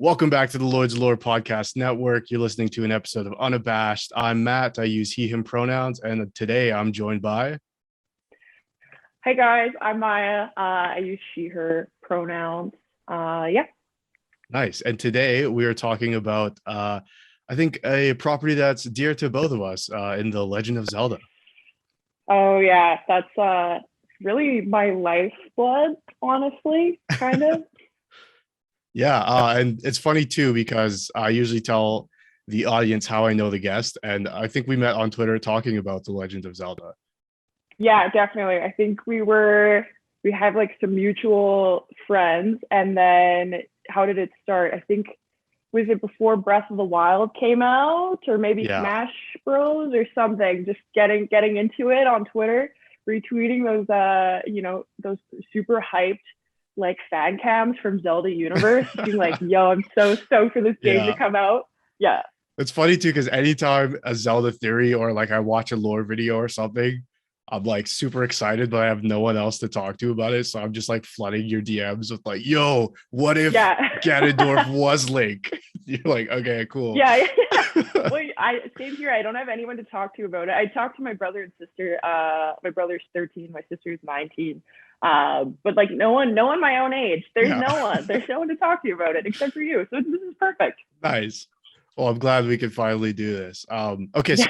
Welcome back to the Lords of Lore Podcast Network. You're listening to an episode of Unabashed. I'm Matt. I use he, him pronouns. And today I'm joined by... Hey guys, I'm Maia. I use she, her pronouns. Yeah. Nice. And today we are talking about, I think, a property that's dear to both of us in The Legend of Zelda. Oh yeah, that's really my lifeblood, honestly, kind of. Yeah, and it's funny too because I usually tell the audience how I know the guest, and I think we met on Twitter talking about The Legend of Zelda. Yeah, definitely. I think we have like some mutual friends, and then how did it start? I think, was it before Breath of the Wild came out, or maybe Smash Bros or something? Just getting into it on Twitter, retweeting those super hyped like fan cams from Zelda universe, being like, yo, I'm so stoked for this game to come out. Yeah. It's funny too, because anytime a Zelda theory or like I watch a lore video or something, I'm like super excited, but I have no one else to talk to about it. So I'm just like flooding your DMs with like, yo, what if Ganondorf was Link? You're like, okay, cool. Yeah. Well, same here. I don't have anyone to talk to about it. I talked to my brother and sister. My brother's 13, my sister's 19. But like no one my own age. There's no one to talk to you about it except for you. So this is perfect. Nice. Well, I'm glad we can finally do this. Okay, so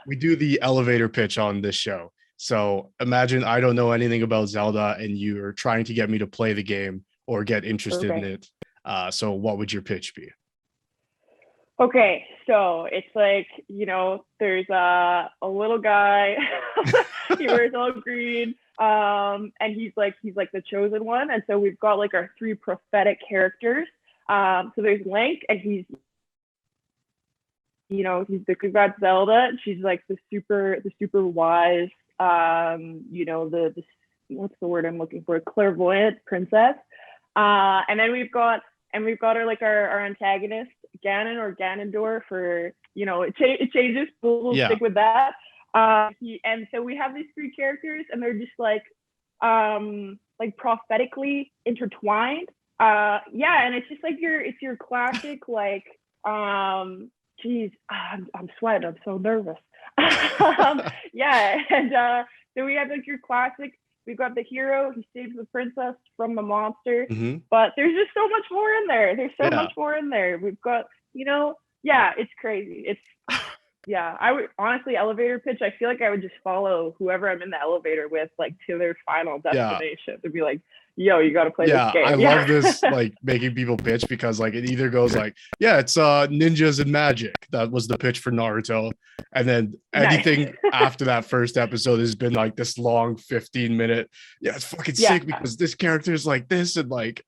we do the elevator pitch on this show. So imagine I don't know anything about Zelda and you're trying to get me to play the game or get interested in it. So what would your pitch be? Okay, so it's like, there's a little guy, he wears all green, and he's like the chosen one. And so we've got like our three prophetic characters. So there's Link, and we've got Zelda, and she's like the super wise, the what's the word I'm looking for? Clairvoyant princess. And then we've got our antagonist, Ganon or Ganondorf, or it changes, but we'll stick with that. And so we have these three characters, and they're just like prophetically intertwined. And it's just like your classic like geez, I'm sweating, I'm so nervous. So we have like your classic. We've got the hero, he saves the princess from the monster, but there's just so much more in there. Much more in there. We've got, it's crazy. I would honestly, elevator pitch, I feel like I would just follow whoever I'm in the elevator with, like to their final destination. To be like, yo, you got to play this game. I love this, like making people pitch, because like it either goes like, it's ninjas and magic. That was the pitch for Naruto. And then anything after that first episode has been like this long 15-minute. It's fucking sick because this character is like this, and like,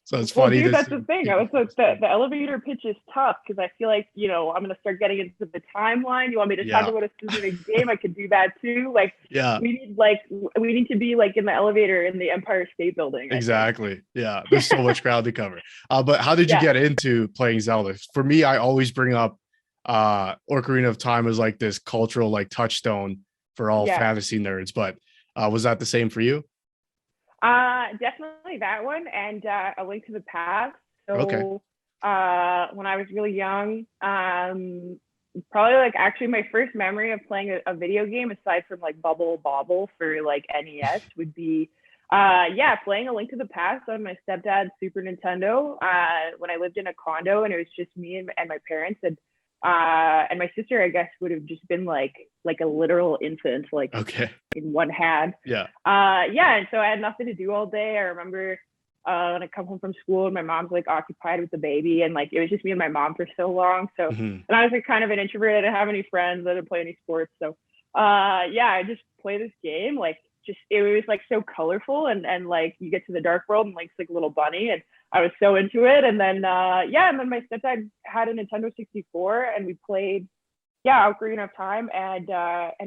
so it's funny. Dude, that's the thing. I was like, the elevator pitch is tough because I feel like, I'm going to start getting into the timeline. You want me to talk about a specific game? I could do that too. Like, we need to be like in the elevator in the Empire State Building. Exactly. Yeah. There's so much ground to cover. But how did you get into playing Zelda? For me, I always bring up Ocarina of Time as like this cultural like touchstone for all fantasy nerds. But was that the same for you? Definitely that one, and A Link to the Past. So when I was really young, probably like actually my first memory of playing a video game aside from like Bubble Bobble for like NES would be playing A Link to the Past on my stepdad's Super Nintendo when I lived in a condo, and it was just me and my parents, and my sister, I guess, would have just been like a literal infant, like in one hand. And so I had nothing to do all day. I remember when I come home from school and my mom's like occupied with the baby, and like it was just me and my mom for so long. So and I was like kind of an introvert. I didn't have any friends. I didn't play any sports. So I just play this game. Like it was like so colorful, and like you get to the dark world and Link's like a little bunny, and I was so into it. And then and then my stepdad had a Nintendo 64, and we played Ocarina of Time and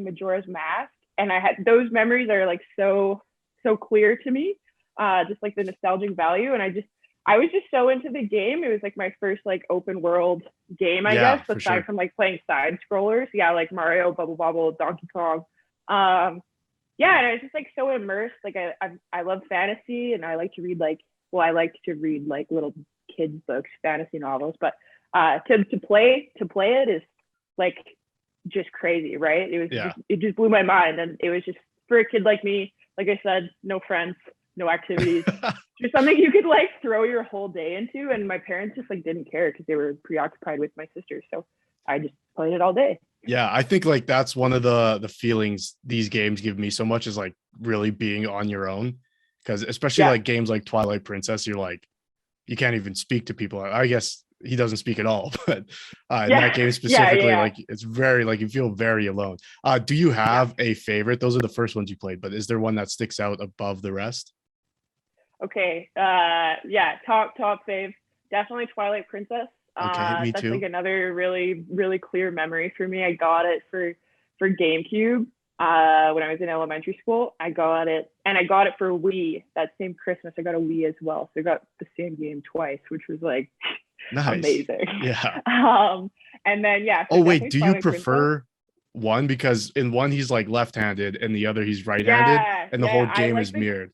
Majora's Mask, and I had those memories are like so clear to me, just like the nostalgic value. And I was just so into the game. It was like my first like open world game, I guess, aside from like playing side scrollers, like Mario, Bubble Bobble, Donkey Kong. And I was just like so immersed. Like I love fantasy, and I like to read like little kids books, fantasy novels, but to play it is like just crazy, right? It just blew my mind, and it was just for a kid like me, like I said, no friends, no activities, just something you could like throw your whole day into. And my parents just like didn't care because they were preoccupied with my sister, so I just played it all day. Yeah, I think like that's one of the feelings these games give me so much, is like really being on your own, because especially like games like Twilight Princess, you're like, you can't even speak to people. I guess he doesn't speak at all, but in that game specifically, like it's very like you feel very alone. Do you have a favorite? Those are the first ones you played, but is there one that sticks out above the rest? Okay, top fave, definitely Twilight Princess. Okay, me that's too. Like another really, really clear memory for me. I got it for GameCube when I was in elementary school. I got it, and I got it for Wii that same Christmas. I got a Wii as well, so I got the same game twice, which was like nice. amazing. Yeah. And then So oh wait, do you prefer Princess. one? Because in one he's like left-handed, and the other he's right-handed, and the whole game is mirrored.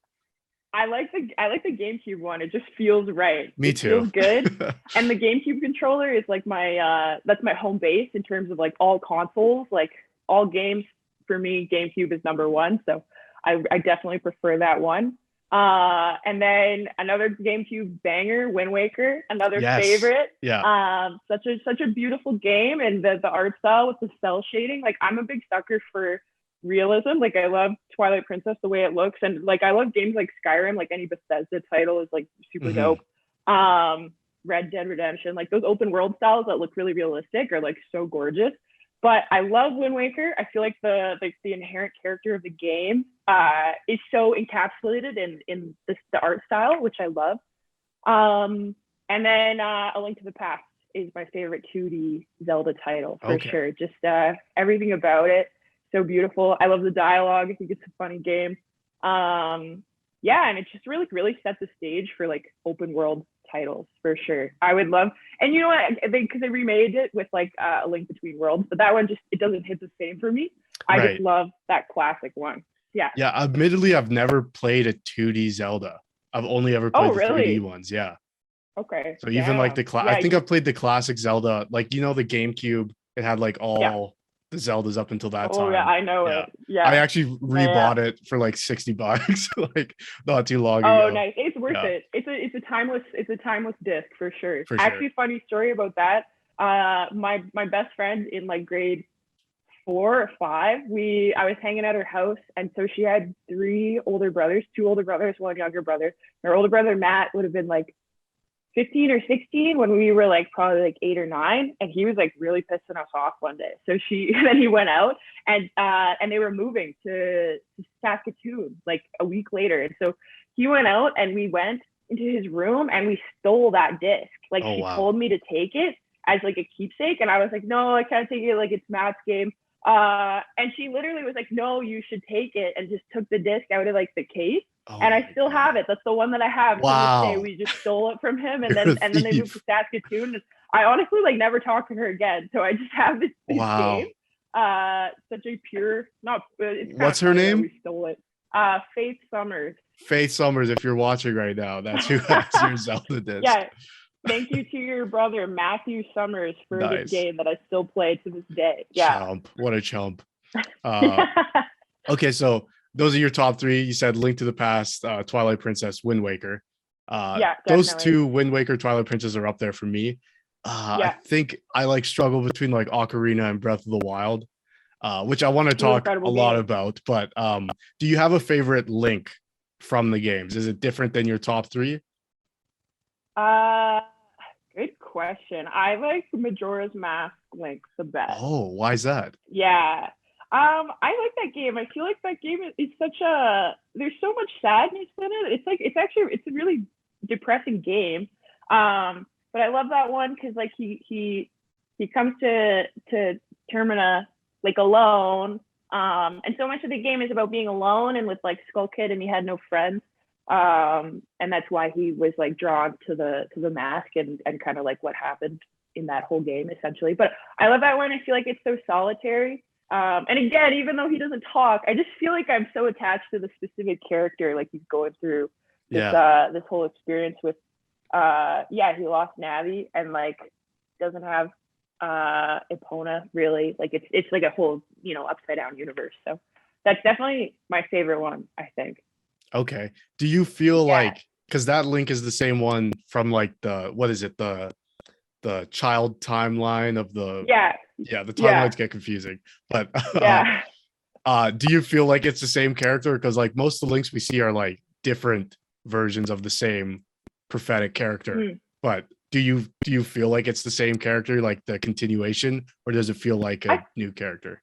I like the GameCube one. It just feels right. Me too. Feels good. And the GameCube controller is like that's my home base in terms of like all consoles, like all games. For me, GameCube is number one. So I definitely prefer that one. And then another GameCube banger, Wind Waker, another favorite. Yeah. Such a beautiful game, and the art style with the cell shading. Like I'm a big sucker for realism. Like I love Twilight Princess, the way it looks, and like I love games like Skyrim. Like any Bethesda title is like super dope. Red Dead Redemption, like those open world styles that look really realistic are like so gorgeous. But I love Wind Waker. I feel like the inherent character of the game is so encapsulated in the art style, which I love. And then A Link to the Past is my favorite 2D Zelda title for sure. Just everything about it, so beautiful. I love the dialogue. I think it's a funny game. And it just really set the stage for like open world titles for sure. I would love, and you know what, because they remade it with like A Link Between Worlds, but that one it doesn't hit the same for me. I just love that classic one. Yeah. Admittedly, I've never played a 2D Zelda. I've only ever played the 3D ones. Yeah. Okay. So even like I think I've played the classic Zelda, like the GameCube. It had like all the Zeldas up until that time. Oh yeah, I know it. Yeah. I actually rebought it for like $60, like not too long ago. Oh, nice. It's worth it. It's a timeless disc for sure. Actually, funny story about that. My best friend in like grade 4 or 5, I was hanging at her house, and so she had 3 older brothers, 2 older brothers, 1 younger brother. Her older brother Matt would have been like 15 or 16 when we were like probably like 8 or 9, and he was like really pissing us off one day. So then he went out, and they were moving to Saskatoon like a week later, and so he went out, and we went into his room and we stole that disc. Like she told me to take it as like a keepsake, and I was like, no, I can't take it. Like it's Matt's game. And she literally was like, no, you should take it, and just took the disc out of like the case. And I still have it. That's the one that I have. Wow. To this day, we just stole it from him, and then they moved to Saskatoon. I honestly like never talked to her again. So I just have this game. Such a pure, what's her name? We stole it. Faith Summers. Faith Summers, if you're watching right now, that's who has your Zelda disc. Yeah. Thank you to your brother Matthew Summers for this game that I still play to this day. Yeah. Chump. What a chump. Okay, so those are your top 3. You said Link to the Past, Twilight Princess, Wind Waker. Those 2, Wind Waker, Twilight Princess, are up there for me. I think I like struggle between like Ocarina and Breath of the Wild, which I want to talk a lot about. But do you have a favorite Link from the games? Is it different than your top 3? Good question. I like Majora's Mask Link the best. Oh, why is that? Yeah. I like that game. I feel like that game is there's so much sadness in it. It's a really depressing game. But I love that one because like he comes to Termina like alone. And so much of the game is about being alone and with like Skull Kid, and he had no friends. And that's why he was like drawn to the mask and kind of like what happened in that whole game essentially. But I love that one. I feel like it's so solitary. And again, even though he doesn't talk, I just feel like I'm so attached to the specific character. Like he's going through this whole experience with yeah, he lost Navi and like doesn't have Epona really. Like it's like a whole, you know, upside down universe. So that's definitely my favorite one, I think. Okay. Do you feel Yeah. like, because that link is the same one from like the, what is it, the child timeline of the, Yeah. the Yeah. timelines get confusing, but Yeah. do you feel like it's the same character? Because like most of the links we see are like different versions of the same prophetic character, but do you feel like it's the same character, like the continuation, or does it feel like a new character?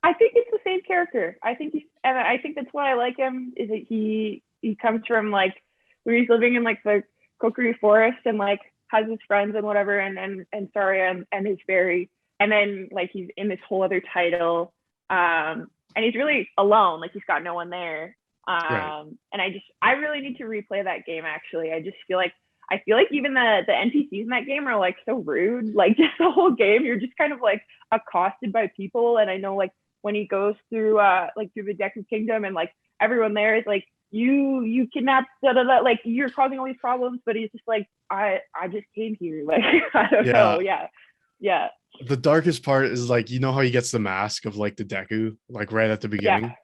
I think it's the same character. I think and I think that's why I like him, is that he comes from like where he's living in like the Kokiri forest and like has his friends and whatever, and Saria and his fairy, and then like he's in this whole other title, and he's really alone, like he's got no one there. Right. And I really need to replay that game. Actually, I feel like even the NPCs in that game are like so rude. Like just the whole game, you're just kind of like accosted by people. And I know like when he goes through through the Deku Kingdom and like everyone there is like, you kidnapped like you're causing all these problems, but he's just like, I just came here. Like I don't know. Yeah. The darkest part is like, you know how he gets the mask of like the Deku, like right at the beginning.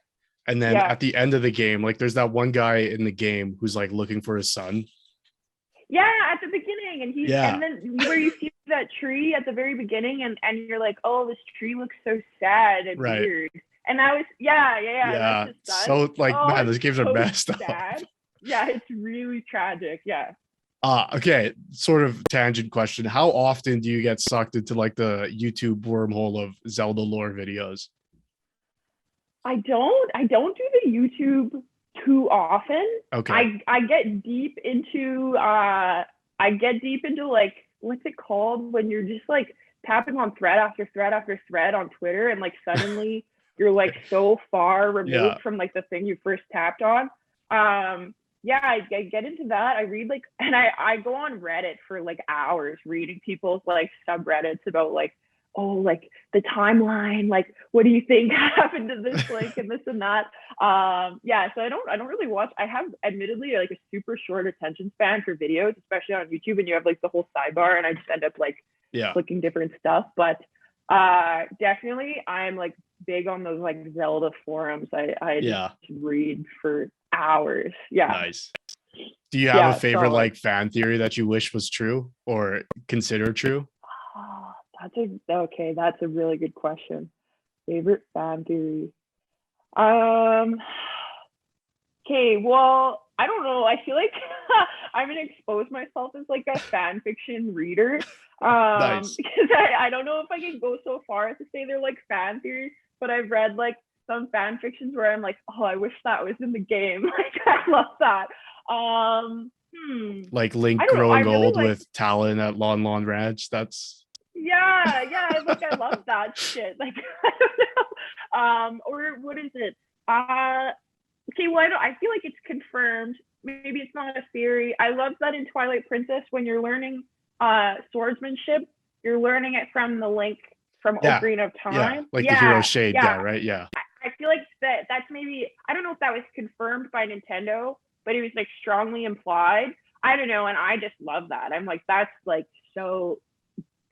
And then at the end of the game, like there's that one guy in the game who's like looking for his son. Yeah, at the beginning, and then where you see that tree at the very beginning, and you're like, oh, this tree looks so sad and weird. And I was, that's his son. So like, man, those games are messed up. Yeah, it's really tragic. Yeah. Okay, sort of tangent question. How often do you get sucked into like the YouTube wormhole of Zelda lore videos? I don't do the YouTube too often. Okay. I get deep into like, what's it called when you're just like tapping on thread after thread after thread on Twitter, and like suddenly you're like so far removed from like the thing you first tapped on. I get into that. I read like, and I go on Reddit for like hours reading people's like subreddits about like, oh, like the timeline, like what do you think happened to this link and this and that. So I don't really watch. I have admittedly like a super short attention span for videos, especially on YouTube, and you have like the whole sidebar, and I just end up like clicking different stuff. But definitely I'm like big on those like Zelda forums. I just read for hours. Nice. Do you have a favorite like fan theory that you wish was true or consider true? That's a really good question. Favorite fan theory. Okay, well, I don't know. I feel like I'm gonna expose myself as like a fan fiction reader. Nice. Because I don't know if I can go so far as to say they're like fan theories, but I've read like some fan fictions where I'm like, oh, I wish that was in the game. Like I love that. Like Link growing old with Talon at Lon Lon Ranch. That's like I love that shit. Like I don't know. Or what is it? Okay, well I feel like it's confirmed. Maybe it's not a theory. I love that in Twilight Princess when you're learning swordsmanship, you're learning it from the Link from Ocarina of Time. The hero shade guy, right? Yeah. I feel like that's maybe, I don't know if that was confirmed by Nintendo, but it was like strongly implied. I don't know, and I just love that. I'm like, that's like so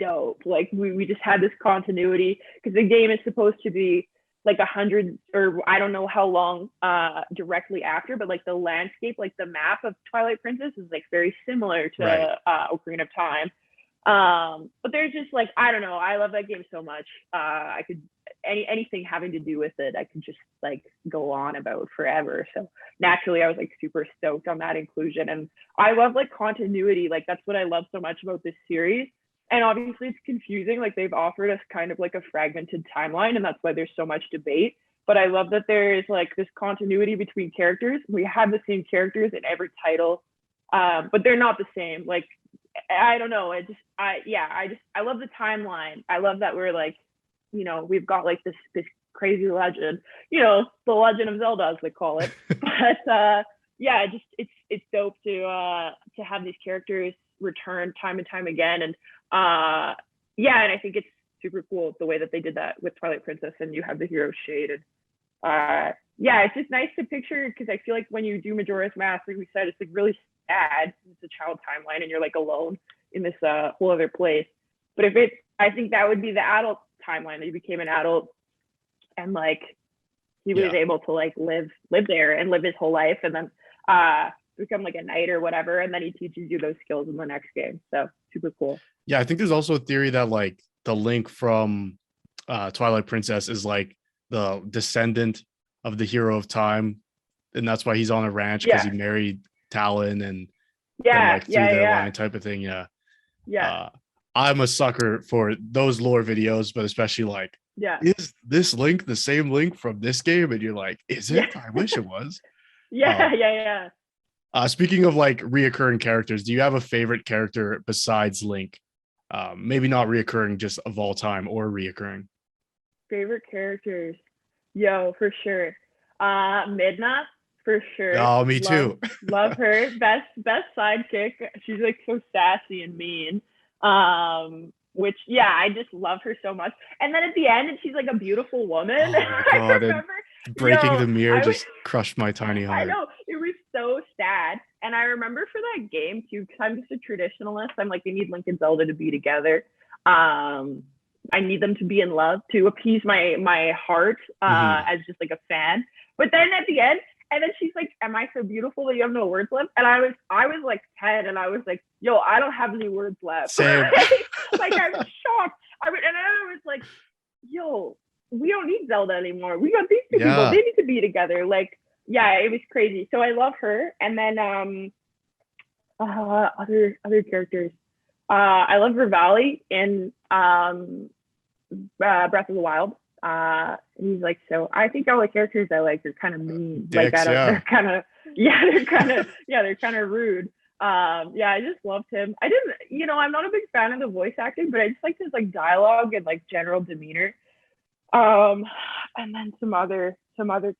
dope. Like we just had this continuity because the game is supposed to be like 100 or I don't know how long directly after, but like the landscape, like the map of Twilight Princess is like very similar to Ocarina of Time. But there's just like, I don't know, I love that game so much. I could anything having to do with it, I could just like go on about forever. So naturally I was like super stoked on that inclusion, and I love like continuity. Like that's what I love so much about this series. And obviously it's confusing, like they've offered us kind of like a fragmented timeline, and that's why there's so much debate. But I love that there is like this continuity between characters. We have the same characters in every title, but they're not the same. Like I don't know. I love the timeline. I love that we're like, you know, we've got like this crazy legend, you know, the Legend of Zelda as they call it. But it's dope to have these characters return time and time again. And and I think it's super cool the way that they did that with Twilight Princess, and you have the hero shade, and yeah, it's just nice to picture, because I feel like when you do Majora's Mask, like we said, it's like really sad. It's a child timeline, and you're like alone in this whole other place. But if it's, I think that would be the adult timeline, that you became an adult and like he was able to like live there and live his whole life, and then become like a knight or whatever, and then he teaches you those skills in the next game. So super cool. Yeah, I think there's also a theory that like the Link from Twilight Princess is like the descendant of the hero of time, and that's why he's on a ranch, because he married Talon and then like through their line type of thing. I'm a sucker for those lore videos, but especially like, is this Link the same Link from this game? And you're like, is it? I wish it was. Speaking of like reoccurring characters, do you have a favorite character besides Link? Maybe not reoccurring, just of all time, or reoccurring. Favorite characters, for sure. Midna, for sure. Oh, me too. Love her. Best sidekick. She's like so sassy and mean. Which I just love her so much. And then at the end, she's like a beautiful woman. Oh my God, I remember breaking the mirror just crushed my tiny heart. I know, it was so sad. And I remember for that game too, because I'm just a traditionalist. I'm like, they need Link and Zelda to be together. I need them to be in love to appease my heart as just like a fan. But then at the end, and then she's like, "Am I so beautiful that you have no words left?" And I was like 10, and I was like, "Yo, I don't have any words left." Same. Like I was shocked. And I was like, "Yo, we don't need Zelda anymore. We got these two people. They need to be together." Like, it was crazy. So I love her. And then other characters. I love Rivali in Breath of the Wild. He's like, so I think all the characters I like are kind of mean. Dicks, like they're kind of they're kind of rude. I just loved him. I didn't, I'm not a big fan of the voice acting, but I just liked his like dialogue and like general demeanor. And then some other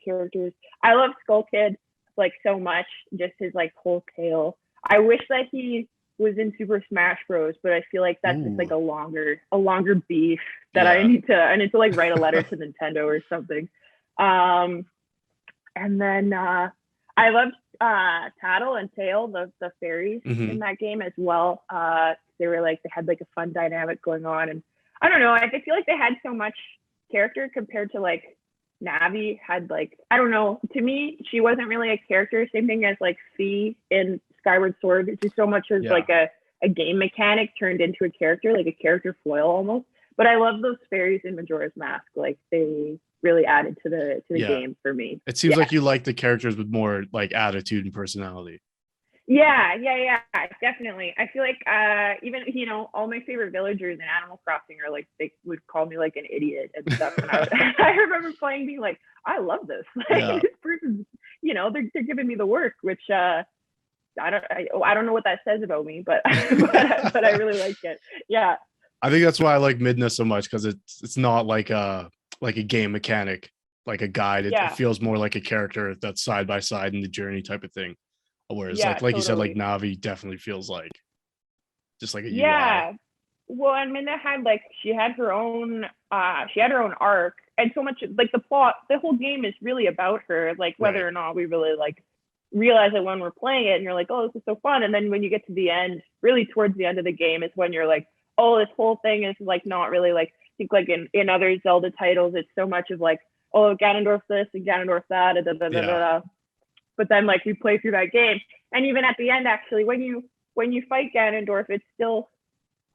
characters. I love Skull Kid like so much, just his like whole tale. I wish that he was in Super Smash Bros, but I feel like that's just like a longer beef that I need to like write a letter to Nintendo or something. And then I loved Tattle and Tail, the fairies in that game as well. They had like a fun dynamic going on, and I don't know, I feel like they had so much character compared to like Navi had, like, I don't know, to me she wasn't really a character. Same thing as like Fee in Skyward Sword. It's just so much as like a game mechanic turned into a character, like a character foil almost. But I love those fairies in Majora's Mask. Like they really added to the game for me. It seems like you like the characters with more like attitude and personality. Yeah, definitely. I feel like even all my favorite villagers in Animal Crossing are like, they would call me like an idiot and stuff. And I remember playing, being like, I love this. Like this person, they're giving me the work, which I don't know what that says about me, but but I really like it. Yeah. I think that's why I like Midna so much, because it's not like a game mechanic, like a guide. It feels more like a character that's side by side in the journey type of thing. Whereas like you said, like Navi definitely feels like just like a UI. Well, and Midna had she had her own arc, and so much like the plot, the whole game is really about her, like whether or not we really like realize it when we're playing it, and you're like, oh, this is so fun. And then when you get to the end, really towards the end of the game, is when you're like, oh, this whole thing is like not really like, I think like in other Zelda titles, it's so much of like, oh, Ganondorf this and Ganondorf that, But then like you play through that game, and even at the end, actually, when you fight Ganondorf, it's still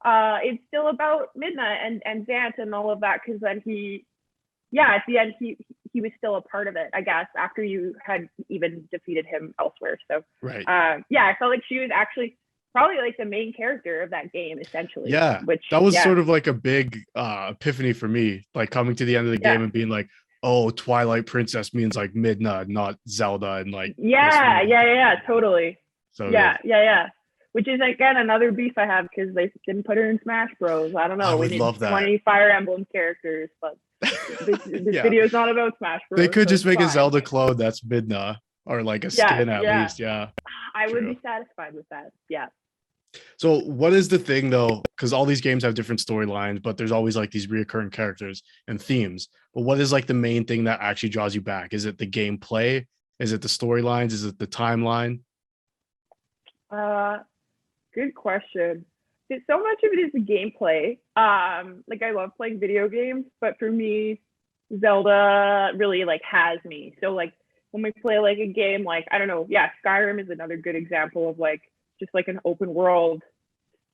about Midna and Zant and all of that, because then at the end he was still a part of it, I guess, after you had even defeated him elsewhere. So I felt like she was actually probably like the main character of that game, essentially. Yeah, which that was sort of like a big epiphany for me, like coming to the end of the game and being like, oh, Twilight Princess means like Midna, not Zelda, and like totally. So Which is again another beef I have, because they didn't put her in Smash Bros. I don't know. I would love that. 20 Fire Emblem characters, but this video is not about Smash Bros. They could just make a Zelda clone that's Midna, or like a skin at least. Yeah, I would be satisfied with that. Yeah. So what is the thing though? Because all these games have different storylines, but there's always like these reoccurring characters and themes. But what is like the main thing that actually draws you back? Is it the gameplay? Is it the storylines? Is it the timeline? Uh, Good question. So much of it is the gameplay. Like I love playing video games, but for me, Zelda really like has me. So like when we play like a game, like I don't know, yeah, Skyrim is another good example of like just like an open world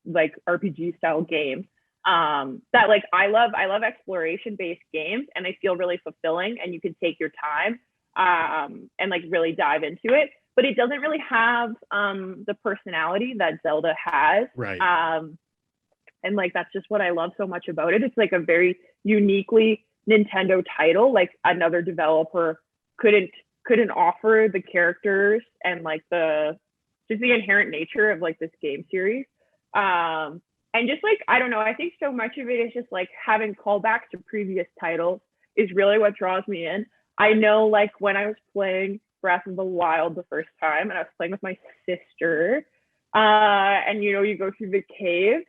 like RPG style game. That like I love exploration based games and they feel really fulfilling and you can take your time and like really dive into it. But it doesn't really have the personality that Zelda has. Right. And like that's just what I love so much about it. It's like a very uniquely Nintendo title. Like another developer couldn't offer the characters and like the just the inherent nature of like this game series. And just like I don't know, I think so much of it is just like having callbacks to previous titles is really what draws me in. I know like when I was playing Breath of the Wild the first time and I was playing with my sister, and you know, you go through the cave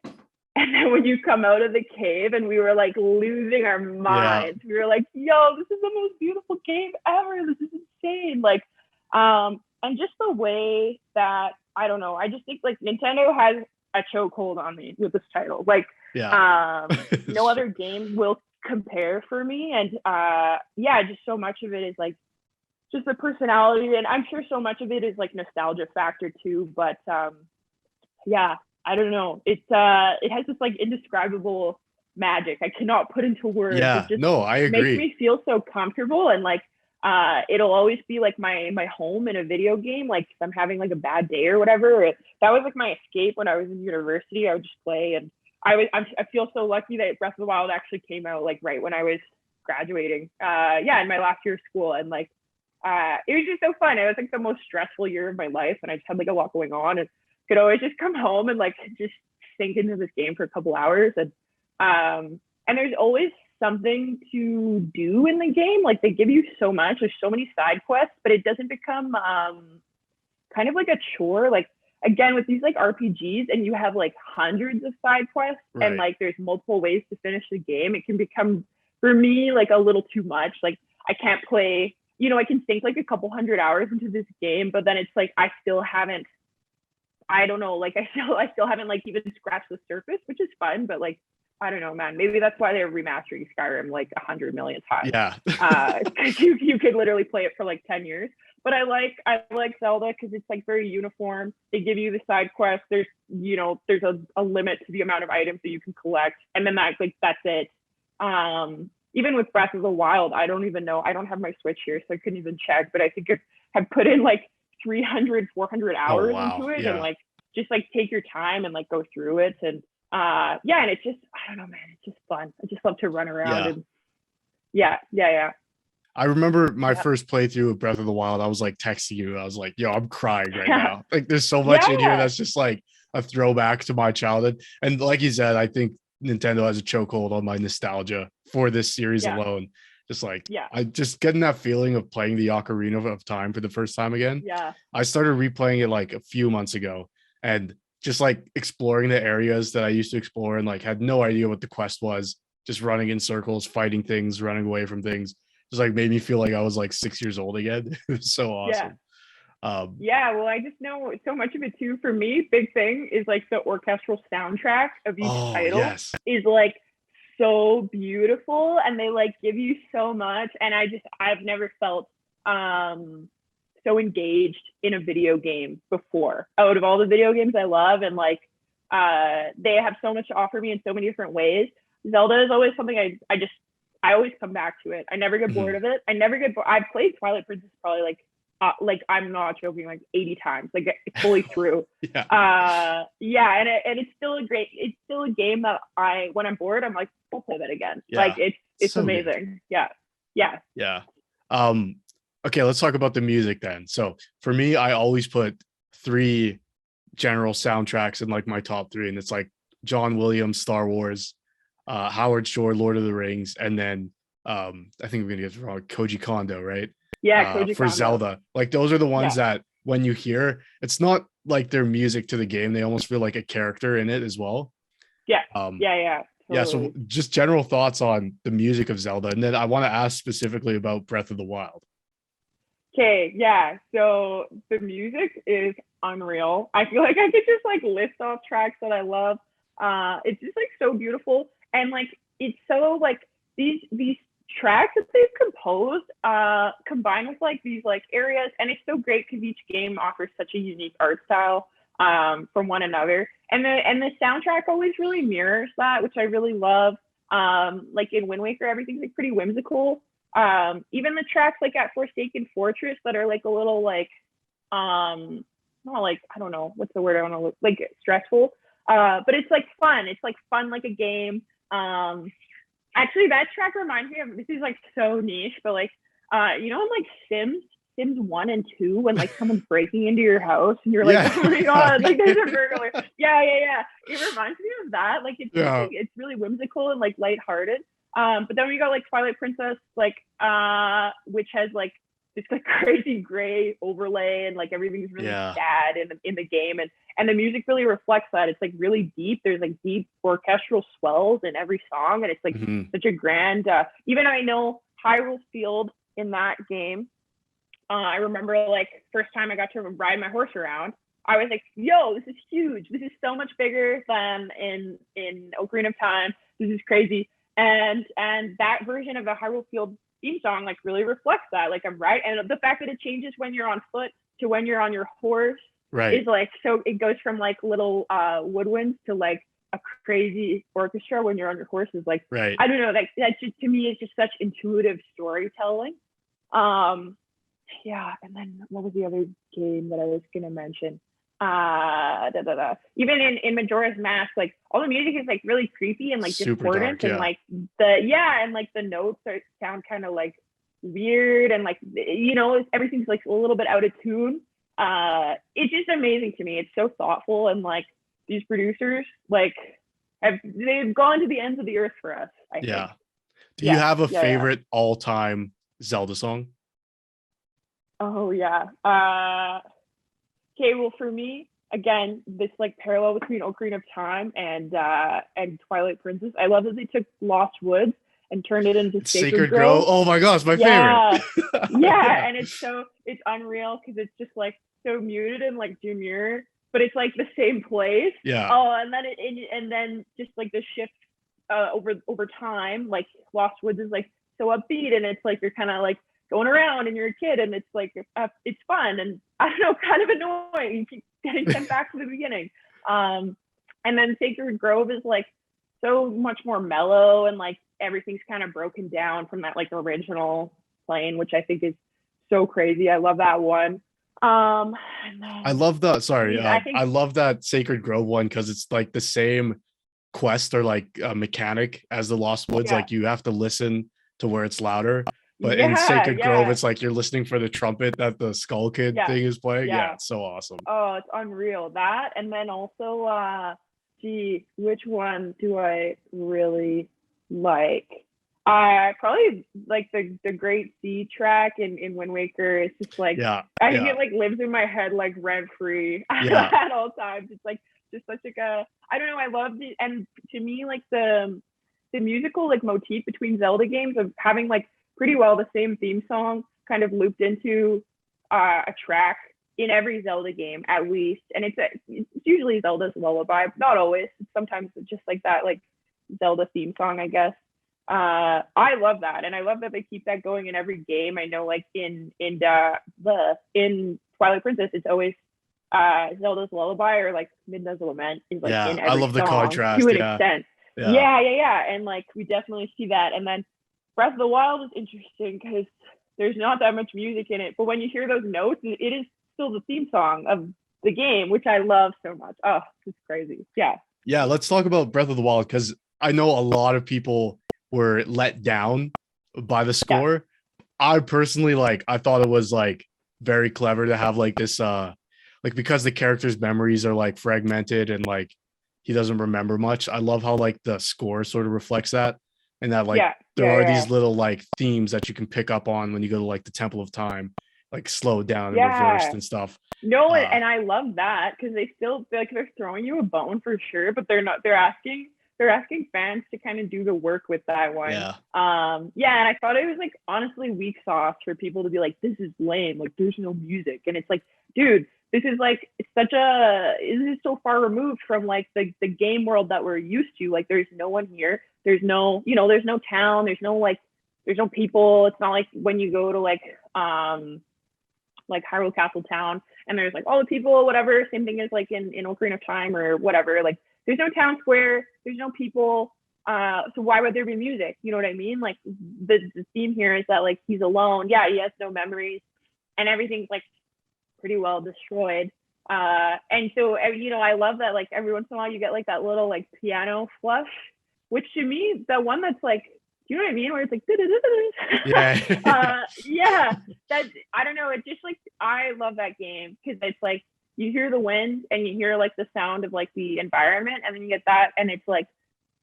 and then when you come out of the cave and we were like losing our minds, we were like, yo, this is the most beautiful game ever. This is insane. Like, and just the way that, I don't know, I just think like Nintendo has a chokehold on me with this title. Like, no other game will compare for me. And yeah, just so much of it is like just the personality. And I'm sure so much of it is like nostalgia factor too. But yeah, I don't know. It has this like indescribable magic I cannot put into words. Yeah, it just no, I agree. Makes me feel so comfortable and like it'll always be like my home in a video game. Like if I'm having like a bad day or whatever, that was like my escape when I was in university. I would just play, and I feel so lucky that Breath of the Wild actually came out like right when I was graduating. Yeah, in my last year of school, and like it was just so fun. It was like the most stressful year of my life, and I just had like a lot going on, and could always just come home and like just sink into this game for a couple hours, and there's always something to do in the game. Like they give you so much. There's so many side quests, but it doesn't become kind of like a chore. Like again with these like RPGs, and you have like hundreds of side quests, right, and like there's multiple ways to finish the game. It can become for me like a little too much. Like I can't play. You know, I can sink like a couple hundred hours into this game, but then it's like I still haven't. I don't know. Like I still haven't like even scratched the surface, which is fun, but like. I don't know, man. Maybe that's why they're remastering Skyrim like 100 million times. Yeah. Because you could literally play it for like 10 years. But I like Zelda because it's like very uniform. They give you the side quests. There's a limit to the amount of items that you can collect, and then that's it. Even with Breath of the Wild, I don't even know. I don't have my Switch here, so I couldn't even check. But I think I've put in like 300, 400 hours into it, and like just like take your time and like go through it. And yeah, and it's just, I don't know, man, it's just fun. I just love to run around and yeah. I remember my first playthrough of Breath of the Wild. I was like texting you. I was like, yo, I'm crying right now. Like there's so much in here that's just like a throwback to my childhood. And like you said, I think Nintendo has a chokehold on my nostalgia for this series alone. Just like, I just getting that feeling of playing the Ocarina of Time for the first time again. Yeah. I started replaying it like a few months ago, and just like exploring the areas that I used to explore and like had no idea what the quest was, just running in circles, fighting things, running away from things, just like made me feel like I was like 6 years old again. It was so awesome. Well, I just know so much of it too. For me, big thing is like the orchestral soundtrack of each title is like so beautiful, and they like give you so much. And I've never felt so engaged in a video game before out of all the video games I love. And like they have so much to offer me in so many different ways. Zelda is always something I always come back to it. I never get bored of it. I've played Twilight Princess probably like I'm not joking, like 80 times, like fully through. And it's still a game that when I'm bored, I'm like, I'll play that again. Like it's so amazing. Good. Yeah. Okay, let's talk about the music then. So for me, I always put 3 general soundtracks in like my top 3, and it's like John Williams, Star Wars, Howard Shore, Lord of the Rings, and then I think I'm gonna get it wrong, Koji Kondo, right? Yeah, Koji for Kondo. Zelda. Like those are the ones that when you hear, it's not like their music to the game. They almost feel like a character in it as well. Yeah. Um, Yeah. yeah. So Totally. just general thoughts on the music of Zelda, and then I want to ask specifically about Breath of the Wild. Okay, yeah. So the music is unreal. I feel like I could just like list off tracks that I love. It's just like so beautiful, and like it's so like these tracks that they've composed combined with like these like areas, and it's so great because each game offers such a unique art style from one another, and the soundtrack always really mirrors that, which I really love. Like in Wind Waker, everything's like pretty whimsical. Even the tracks like at Forsaken Fortress that are like a little like not like, I don't know what's the word I want to look like, stressful, but it's like fun. It's like fun like a game. Actually, that track reminds me of, this is like so niche, but like in like Sims 1 and 2, when like someone's breaking into your house and you're like, Yeah. oh my god, like there's a burglar. Yeah. It reminds me of that. Like it's really whimsical and like lighthearted. But then we got like Twilight Princess, like which has like this like crazy gray overlay, and like everything's really sad in the game, and the music really reflects that. It's like really deep. There's like deep orchestral swells in every song, and it's like such a grand. Even I know Hyrule Field in that game. I remember like first time I got to ride my horse around, I was like, yo, this is huge. This is so much bigger than in Ocarina of Time. This is crazy. And that version of the Hyrule Field theme song like really reflects that. Like I'm right. And the fact that it changes when you're on foot to when you're on your horse is like, so it goes from like little woodwinds to like a crazy orchestra when you're on your horse is like, I don't know, like that just, to me is just such intuitive storytelling. Yeah, and then what was the other game that I was gonna mention? Even in Majora's Mask, like all the music is like really creepy and like super discordant, dark, and like and like the notes sound kind of like weird, and like everything's like a little bit out of tune. It's just amazing to me. It's so thoughtful, and like these producers like they've gone to the ends of the earth for us, I think. Do you have a favorite all-time Zelda song? Oh yeah. Okay, well for me, again, this like parallel between Ocarina of Time and Twilight Princess. I love that they took Lost Woods and turned it into Sacred Grove. Oh my gosh, my favorite. Yeah, and it's unreal because it's just like so muted and like demure, but it's like the same place. Yeah. Oh, and then just like the shift over time, like Lost Woods is like so upbeat, and it's like you're kind of like going around and you're a kid, and it's like it's fun, and I don't know, kind of annoying. You keep getting sent back to the beginning. And then Sacred Grove is like so much more mellow, and like everything's kind of broken down from that like original playing, which I think is so crazy. I love that one. I love that. Sorry, I love that Sacred Grove one because it's like the same quest or like mechanic as the Lost Woods. Like you have to listen to where it's louder. But in Sacred Grove, it's like you're listening for the trumpet that the Skull Kid thing is playing. Yeah, it's so awesome. Oh, it's unreal. That, and then also, which one do I really like? Probably like the Great Sea track in Wind Waker. It's just like I think it like lives in my head like rent free at all times. It's like just such like a, I don't know. I love it, and to me like the musical like motif between Zelda games of having like pretty well the same theme song kind of looped into a track in every Zelda game at least, and it's usually Zelda's lullaby, not always. Sometimes it's just like that like Zelda theme song, I guess. I love that, and I love that they keep that going in every game. I know like in Twilight Princess it's always Zelda's lullaby or like Midna's Lament is like in every I love the song contrast to an extent. And like we definitely see that. And then Breath of the Wild is interesting because there's not that much music in it, but when you hear those notes, it is still the theme song of the game, which I love so much. Oh, it's crazy. Yeah, let's talk about Breath of the Wild because I know a lot of people were let down by the score. I personally I thought it was like very clever to have like this like because the character's memories are like fragmented and like he doesn't remember much. I love how like the score sort of reflects that, and that like there are these little like themes that you can pick up on when you go to like the Temple of Time, like slowed down and Yeah. reversed and stuff. No, and I love that because they still like they're throwing you a bone for sure, but they're asking fans to kind of do the work with that one. Yeah. Yeah, and I thought it was like honestly weak sauce for people to be like, this is lame, like there's no music. And it's like, dude, this is so far removed from like the game world that we're used to. Like there's no one here. There's no, there's no town, there's no people. It's not like when you go to like Hyrule Castle Town and there's like all the people, whatever. Same thing as like in Ocarina of Time or whatever. Like there's no town square, there's no people. So why would there be music? You know what I mean? Like the theme here is that like he's alone. Yeah, he has no memories and everything's like pretty well destroyed. And so I love that like every once in a while you get like that little like piano flush, which to me, the one that's like, do you know what I mean? Where it's like, yeah. Yeah. That I don't know. It's just like I love that game because it's like you hear the wind and you hear like the sound of like the environment, and then you get that, and it's like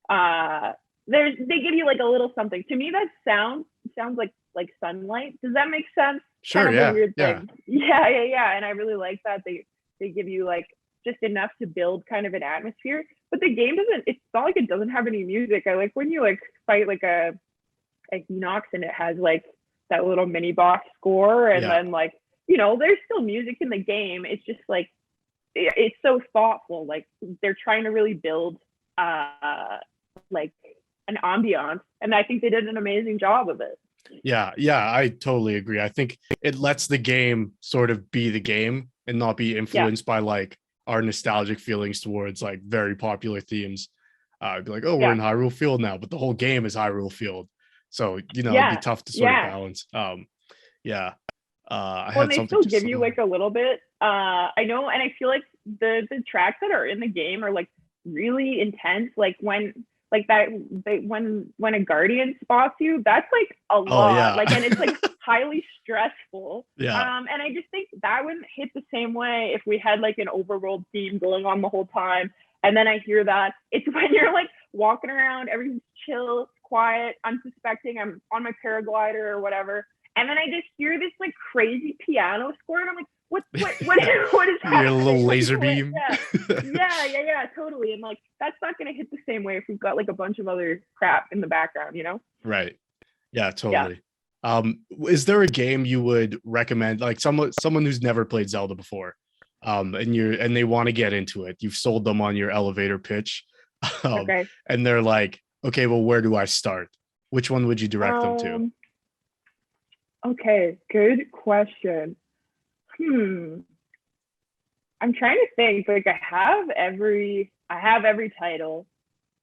they give you like a little something. To me, that sounds like sunlight. Does that make sense? Sure. Kind of Yeah. a weird thing. Yeah. And I really like that they give you like just enough to build kind of an atmosphere. But the game it's not like it doesn't have any music. I like when you like fight like a Enox and it has like that little mini boss score, and then like there's still music in the game. It's just like it's so thoughtful. Like they're trying to really build like an ambiance, and I think they did an amazing job of it. Yeah, I totally agree. I think it lets the game sort of be the game and not be influenced by like our nostalgic feelings towards like very popular themes. Be like, oh, we're in Hyrule Field now, but the whole game is Hyrule Field. So, it'd be tough to sort of balance. I had they still give you like a little bit. I know, and I feel like the tracks that are in the game are like really intense. Like when when a guardian spots you, that's like a lot. Yeah. Like, and it's like highly stressful. Yeah. And I just think that wouldn't hit the same way if we had like an overworld theme going on the whole time. And then I hear that it's when you're like walking around, everything's chill, quiet, unsuspecting. I'm on my paraglider or whatever. And then I just hear this like crazy piano score, and I'm like, what is happening? Your little laser beam. Yeah, totally. And like that's not gonna hit the same way if we've got like a bunch of other crap in the background, Right. Yeah, totally. Is there a game you would recommend, like someone who's never played Zelda before, and they want to get into it? You've sold them on your elevator pitch, and they're like, okay, well, where do I start? Which one would you direct them to? Okay, good question. I'm trying to think. Like I have every title,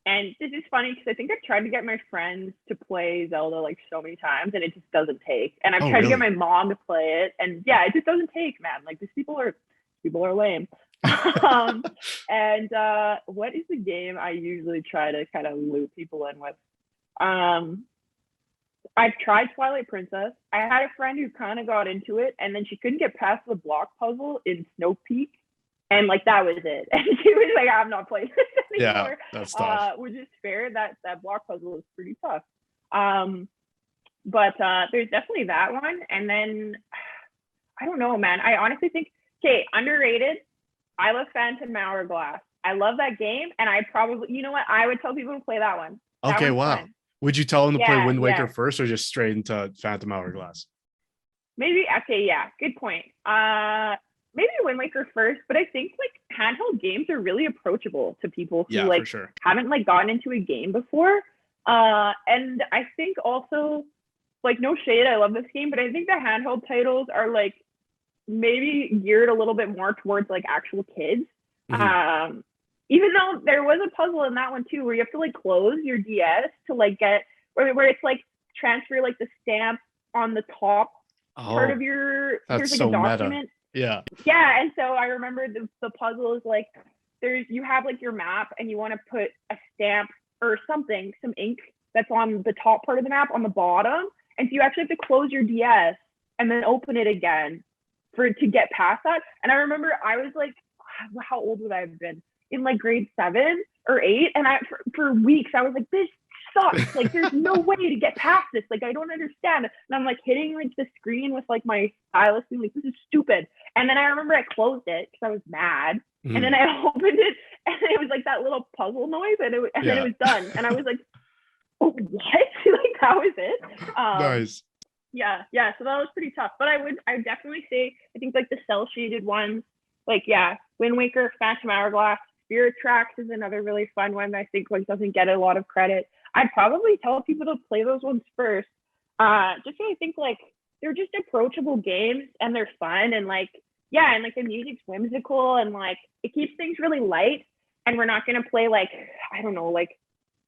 and this is funny because I think I've tried to get my friends to play Zelda like so many times, and it just doesn't take. And I've tried to get my mom to play it, and it just doesn't take, man. Like these people are lame. And what is the game I usually try to kind of loop people in with? I've tried Twilight Princess. I had a friend who kind of got into it, and then she couldn't get past the block puzzle in Snow Peak, and like that was it. And she was like, "I'm not playing this anymore." Yeah, that's tough. Which is fair. That block puzzle is pretty tough. But there's definitely that one, and then I don't know, man. I honestly think underrated. I love Phantom Hourglass. I love that game, and I probably, I would tell people to play that one. Okay, wow. Fun. Would you tell them to play Wind Waker first, or just straight into Phantom Hourglass? Maybe. Okay, yeah, good point. Maybe Wind Waker first, but I think like handheld games are really approachable to people who like haven't like gotten into a game before. And I think also, like, no shade, I love this game, but I think the handheld titles are like maybe geared a little bit more towards like actual kids. Mm-hmm. Even though there was a puzzle in that one too, where you have to like close your DS to like get where it's like transfer like the stamp on the top part of your here's like a document. Meta. Yeah, and so I remember the puzzle is like you have like your map and you want to put a stamp or something, some ink that's on the top part of the map on the bottom, and so you actually have to close your DS and then open it again to get past that. And I remember I was like, how old would I have been? In like grade 7 or 8, and for weeks I was like, this is sucks. Like, there's no way to get past this. Like, I don't understand. And I'm like hitting like the screen with like my stylus, being like, this is stupid. And then I remember I closed it because I was mad. And then I opened it, and it was like that little puzzle noise, and then it was done. And I was like, oh, what? Like, that was it. Nice. Yeah. So that was pretty tough. But I would definitely say, I think like the cell shaded ones, like, Wind Waker, Phantom Hourglass, Spirit Tracks is another really fun one that I think like doesn't get a lot of credit. I'd probably tell people to play those ones first. Just because I think like they're just approachable games, and they're fun, and like, and like the music's whimsical, and like it keeps things really light. And we're not gonna play like, I don't know, like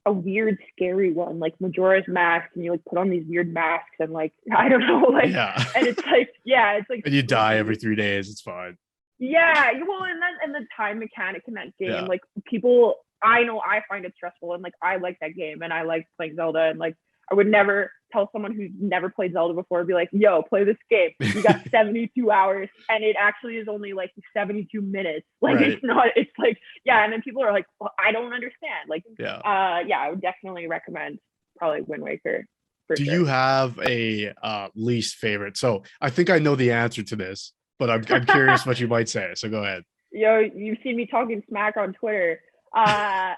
a weird scary one like Majora's Mask, and you like put on these weird masks, and like, I don't know, like, and it's like, it's like, and you die every 3 days. It's fine. Well, and the time mechanic in that game, like people, I know I find it stressful, and like I like that game, and I like playing Zelda, and like I would never tell someone who's never played Zelda before, be like, yo, play this game. You got 72 hours, and it actually is only like 72 minutes. Like, it's not, it's like, and then people are like, well, I don't understand. Like, I would definitely recommend probably Wind Waker. Do you have a least favorite? So I think I know the answer to this, but I'm curious what you might say. So go ahead. Yo, you've seen me talking smack on Twitter. I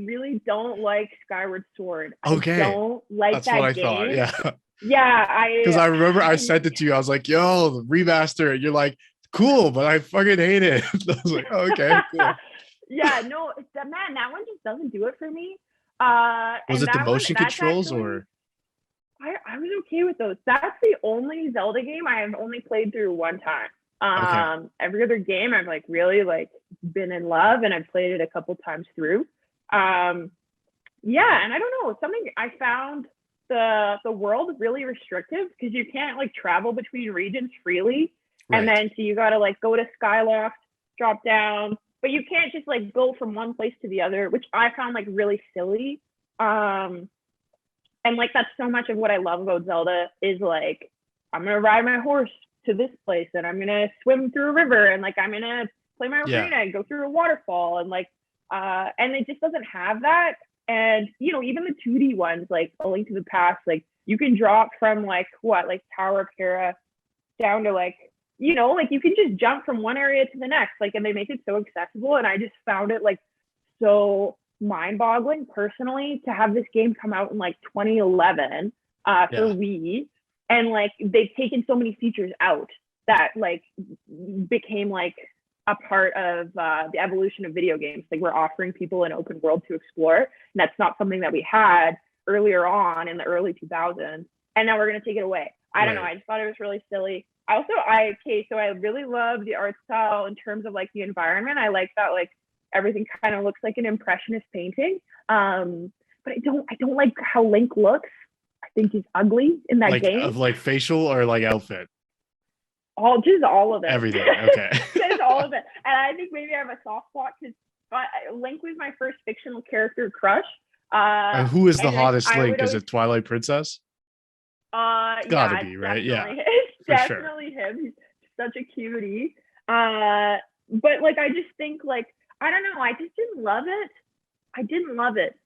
really don't like Skyward Sword. Okay. I don't like That's that what I game. thought. Because I remember I sent it to you. I was like, yo, the remaster. You're like, cool, but I fucking hate it. I was like, oh, okay, cool. No, that one just doesn't do it for me. Was it the motion controls actually, or? I was okay with those. That's the only Zelda game I have only played through one time. Every other game I've like really like been in love, and I've played it a couple times through. And I don't know, something I found the world really restrictive, because you can't like travel between regions freely. And then so you gotta like go to Skyloft, drop down, but you can't just like go from one place to the other, which I found like really silly. And like that's so much of what I love about Zelda is like, I'm gonna ride my horse to this place, and I'm gonna swim through a river, and like I'm gonna play my arena and go through a waterfall, and like and it just doesn't have that. And you know, even the 2D ones like A Link to the Past, like you can drop from like Tower of Hera down to like, you know, like you can just jump from one area to the next, like, and they make it so accessible. And I just found it like so mind-boggling personally to have this game come out in like 2011 for Wii, and like they've taken so many features out that like became like a part of the evolution of video games. Like we're offering people an open world to explore, and that's not something that we had earlier on in the early 2000s, and now we're going to take it away. I don't know, I just thought it was really silly. So I really love the art style in terms of like the environment. I like that like everything kind of looks like an impressionist painting, but I don't like how Link looks. I think he's ugly in that game. Of like facial or like outfit? All of it. Everything. Okay. Just all of it. And I think maybe I have a soft spot because Link was my first fictional character crush. And who is the hottest Link? Is it Twilight Princess? It's gotta be, right? It's definitely him. He's such a cutie. But like I just think like, I don't know, I just didn't love it. I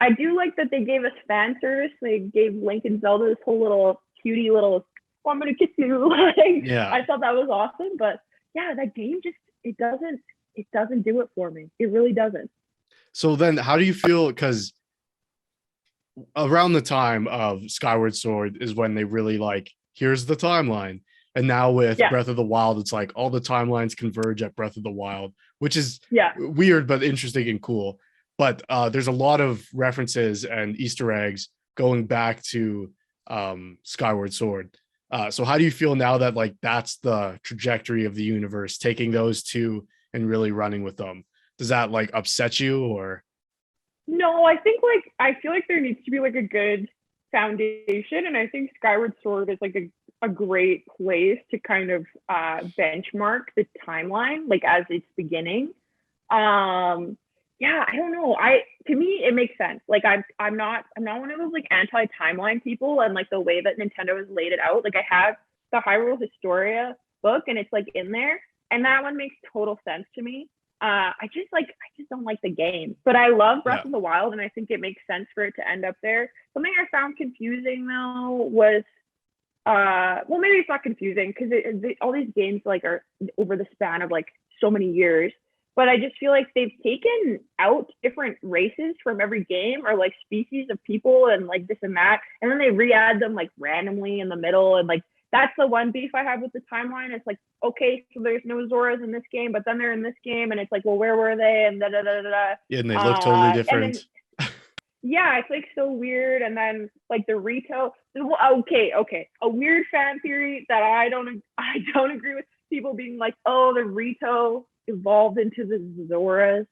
do like that they gave us fan service. They gave Link and Zelda this whole little cutie little, oh, I'm gonna kiss you. I thought that was awesome. But that game just it doesn't do it for me. It really doesn't. So then how do you feel? Because around the time of Skyward Sword is when they really like, here's the timeline. And now with Breath of the Wild, it's like all the timelines converge at Breath of the Wild, which is weird, but interesting and cool. But there's a lot of references and Easter eggs going back to Skyward Sword. So how do you feel now that like that's the trajectory of the universe, taking those two and really running with them? Does that like upset you or? No, I think like I feel like there needs to be like a good foundation, and I think Skyward Sword is like a great place to kind of benchmark the timeline like as it's beginning. I don't know. To me it makes sense. Like I'm not one of those like anti-timeline people, and like the way that Nintendo has laid it out. Like I have the Hyrule Historia book and it's like in there, and that one makes total sense to me. I just don't like the game. But I love Breath of the Wild, and I think it makes sense for it to end up there. Something I found confusing though was well, maybe it's not confusing because all these games like are over the span of like so many years, but I just feel like they've taken out different races from every game, or like species of people, and like this and that, and then they re-add them like randomly in the middle. And like that's the one beef I have with the timeline. It's like, okay, so there's no Zoras in this game, but then they're in this game, and it's like, well, where were they? And da da da da da. Yeah, and they look totally different. Yeah, it's like so weird. And then like the Rito. Okay. A weird fan theory that I don't agree with, people being like, oh, the Rito evolved into the Zoras.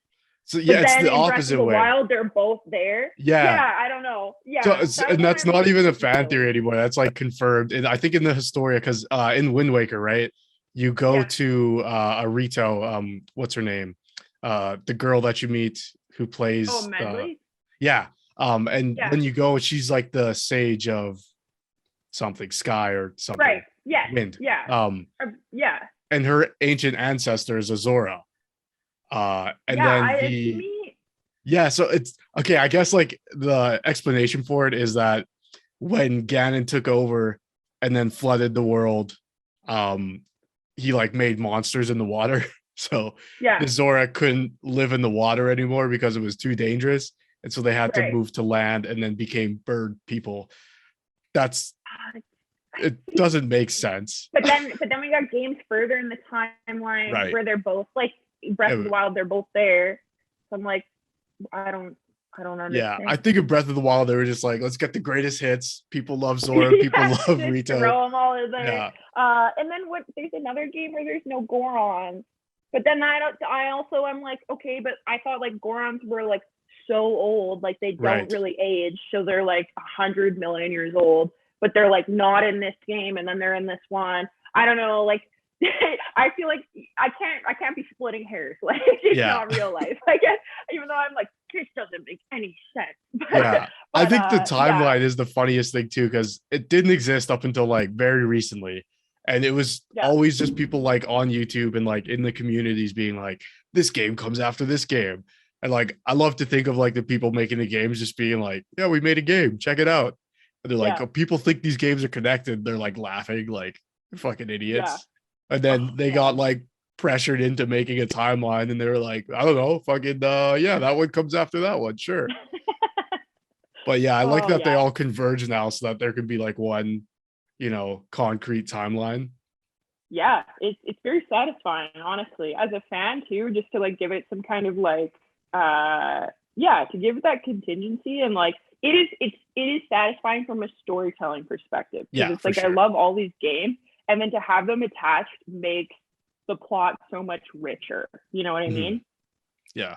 So yeah, it's the opposite way. Wild, they're both there. Yeah, I don't know. Yeah, so, and that's not even a fan theory anymore. That's like confirmed. And I think in the Historia, because in Wind Waker, right, you go to a Rito. What's her name? The girl that you meet who plays. Oh, Medley. Yeah. And when you go, she's like the sage of something, sky or something. Right. Yeah. Wind. Yeah. And her ancient ancestor is a Zora. So it's okay. I guess like the explanation for it is that when Ganon took over and then flooded the world, he like made monsters in the water. So the Zora couldn't live in the water anymore because it was too dangerous. And so they had to move to land and then became bird people. It doesn't make sense. But then we got games further in the timeline where they're both like Breath of the Wild, they're both there. So I'm like, I don't understand. Yeah, I think in Breath of the Wild, they were just like, let's get the greatest hits. People love Zora, people love Rito. Throw them all in there. Yeah. And then there's another game where there's no Goron. But then I'm like, okay, but I thought like Gorons were like so old, like they don't really age, so they're like 100 million years old, but they're like not in this game, and then they're in this one. I don't know, like I feel like I can't be splitting hairs, like it's not real life, I guess, even though I'm like, this doesn't make any sense. But I think the timeline is the funniest thing too, because it didn't exist up until like very recently, and it was always just people like on YouTube and like in the communities being like, this game comes after this game. And like, I love to think of like the people making the games just being like, yeah, we made a game, check it out. And they're like, oh, people think these games are connected. They're like laughing, like fucking idiots. Yeah. And then they got like pressured into making a timeline, and they were like, I don't know, fucking that one comes after that one, sure. But yeah, I like that they all converge now so that there could be like one, concrete timeline. Yeah, it's very satisfying, honestly, as a fan too, just to like give it some kind of like to give it that contingency. And like it is satisfying from a storytelling perspective, because it's like, sure, I love all these games, and then to have them attached makes the plot so much richer, you know what I mean? Yeah.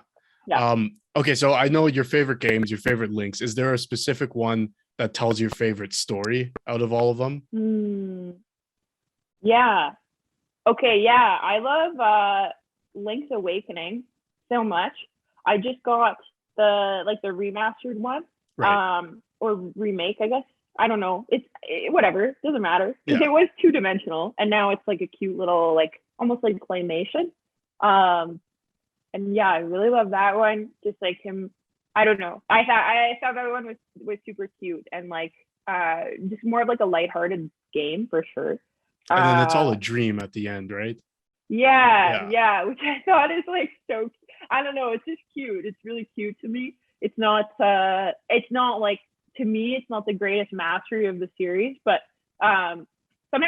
Okay, so I know your favorite games, your favorite links. Is there a specific one that tells your favorite story out of all of them? I love Link's Awakening so much. I just got the remastered one, or remake, I guess. I don't know. It's whatever. It doesn't matter, because it was 2-dimensional, and now it's like a cute little, like almost like claymation. And yeah, I really love that one. Just like him, I don't know. I thought that one was super cute, and like just more of like a lighthearted game for sure. And then it's all a dream at the end, right? Yeah, which I thought is like so, I don't know, it's just cute. It's really cute to me. It's not like, to me, it's not the greatest mastery of the series, but sometimes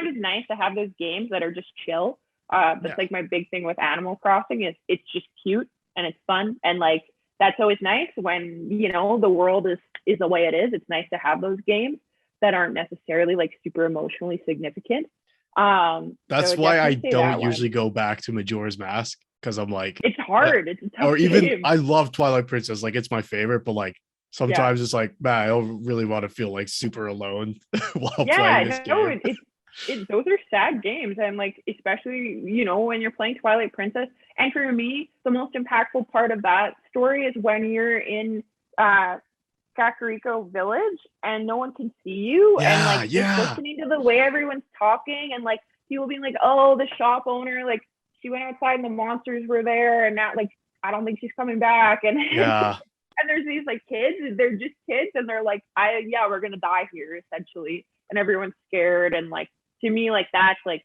it's nice to have those games that are just chill. That's like my big thing with Animal Crossing, is it's just cute and it's fun, and like that's always nice when the world is the way it is. It's nice to have those games that aren't necessarily like super emotionally significant. That's why I don't usually go back to Majora's Mask, because I'm like, it's hard. It's a tough or even game. I love Twilight Princess, like it's my favorite, but like sometimes it's like, man, I don't really want to feel like super alone while playing this game. Those are sad games, and like especially when you're playing Twilight Princess. And for me, the most impactful part of that story is when you're in Kakariko Village and no one can see you, and like just listening to the way everyone's talking, and like people being like, oh, the shop owner like she went outside and the monsters were there, and now like I don't think she's coming back. And Yeah. and there's these like kids, they're just kids, and they're like, we're gonna die here essentially, and everyone's scared. And like to me, like that's like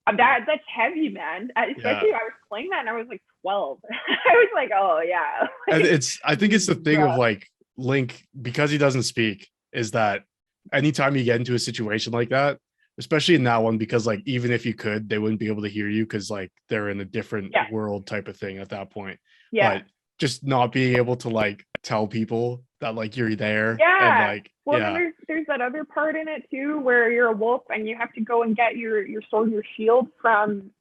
that's heavy, man. Especially I was playing that and I was like 12. I was like, oh yeah. And I think it's the thing of like Link, because he doesn't speak, is that anytime you get into a situation like that, especially in that one, because like even if you could, they wouldn't be able to hear you because like they're in a different world type of thing at that point. But just not being able to like tell people that like you're there. And like then there's that other part in it too where you're a wolf and you have to go and get your sword, your shield from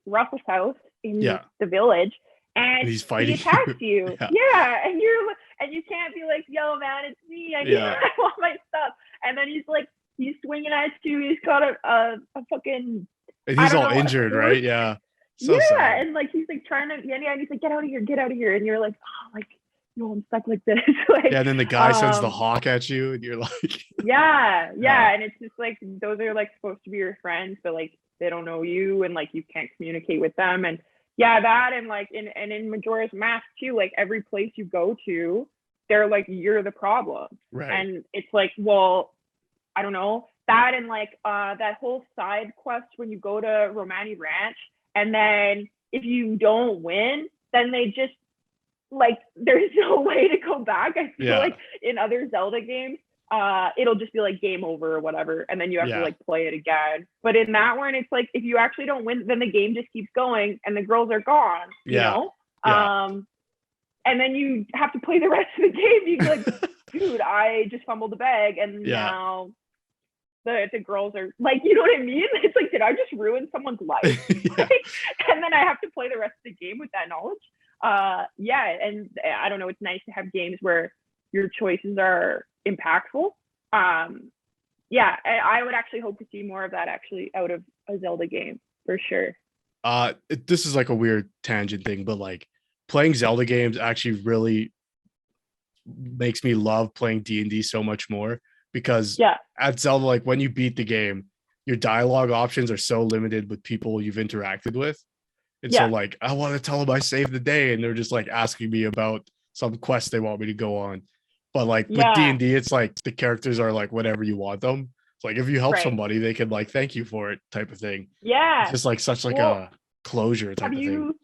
Russell's house in the village, and he's fighting. He attacks you. And you can't be like, yo man, it's me, I want my stuff. And then he's swinging at you, he's got a fucking, and he's all injured, right? So sad. And like he's like trying to, and he's like, get out of here, and you're like, oh, like, yo, I'm stuck like this. Like, and then the guy sends the hawk at you, and you're like, and it's just like those are like supposed to be your friends, but like they don't know you, and like you can't communicate with them. And that, and like in Majora's Mask too, like every place you go to, they're like, you're the problem, right? And it's like, well, I don't know, that, and like that whole side quest when you go to Romani Ranch. And then if you don't win, then they just like, there's no way to go back. I feel like in other Zelda games, it'll just be like game over or whatever. And then you have to like play it again. But in that one, it's like, if you actually don't win, then the game just keeps going and the girls are gone, you know? And then you have to play the rest of the game. You'd be like, dude, I just fumbled the bag. And now the girls are like, you know what I mean? It's like, did I just ruin someone's life? And then I have to play the rest of the game with that knowledge. And I don't know, it's nice to have games where your choices are impactful. I would actually hope to see more of that actually out of a Zelda game for sure. This is like a weird tangent thing, but like playing Zelda games actually really makes me love playing D&D so much more. Because at Zelda, like when you beat the game, your dialogue options are so limited with people you've interacted with. And so like, I want to tell them I saved the day, and they're just like asking me about some quest they want me to go on. But like with D&D, it's like the characters are like whatever you want them. It's like if you help somebody, they can like thank you for it type of thing. It's just like such like a closure type of thing.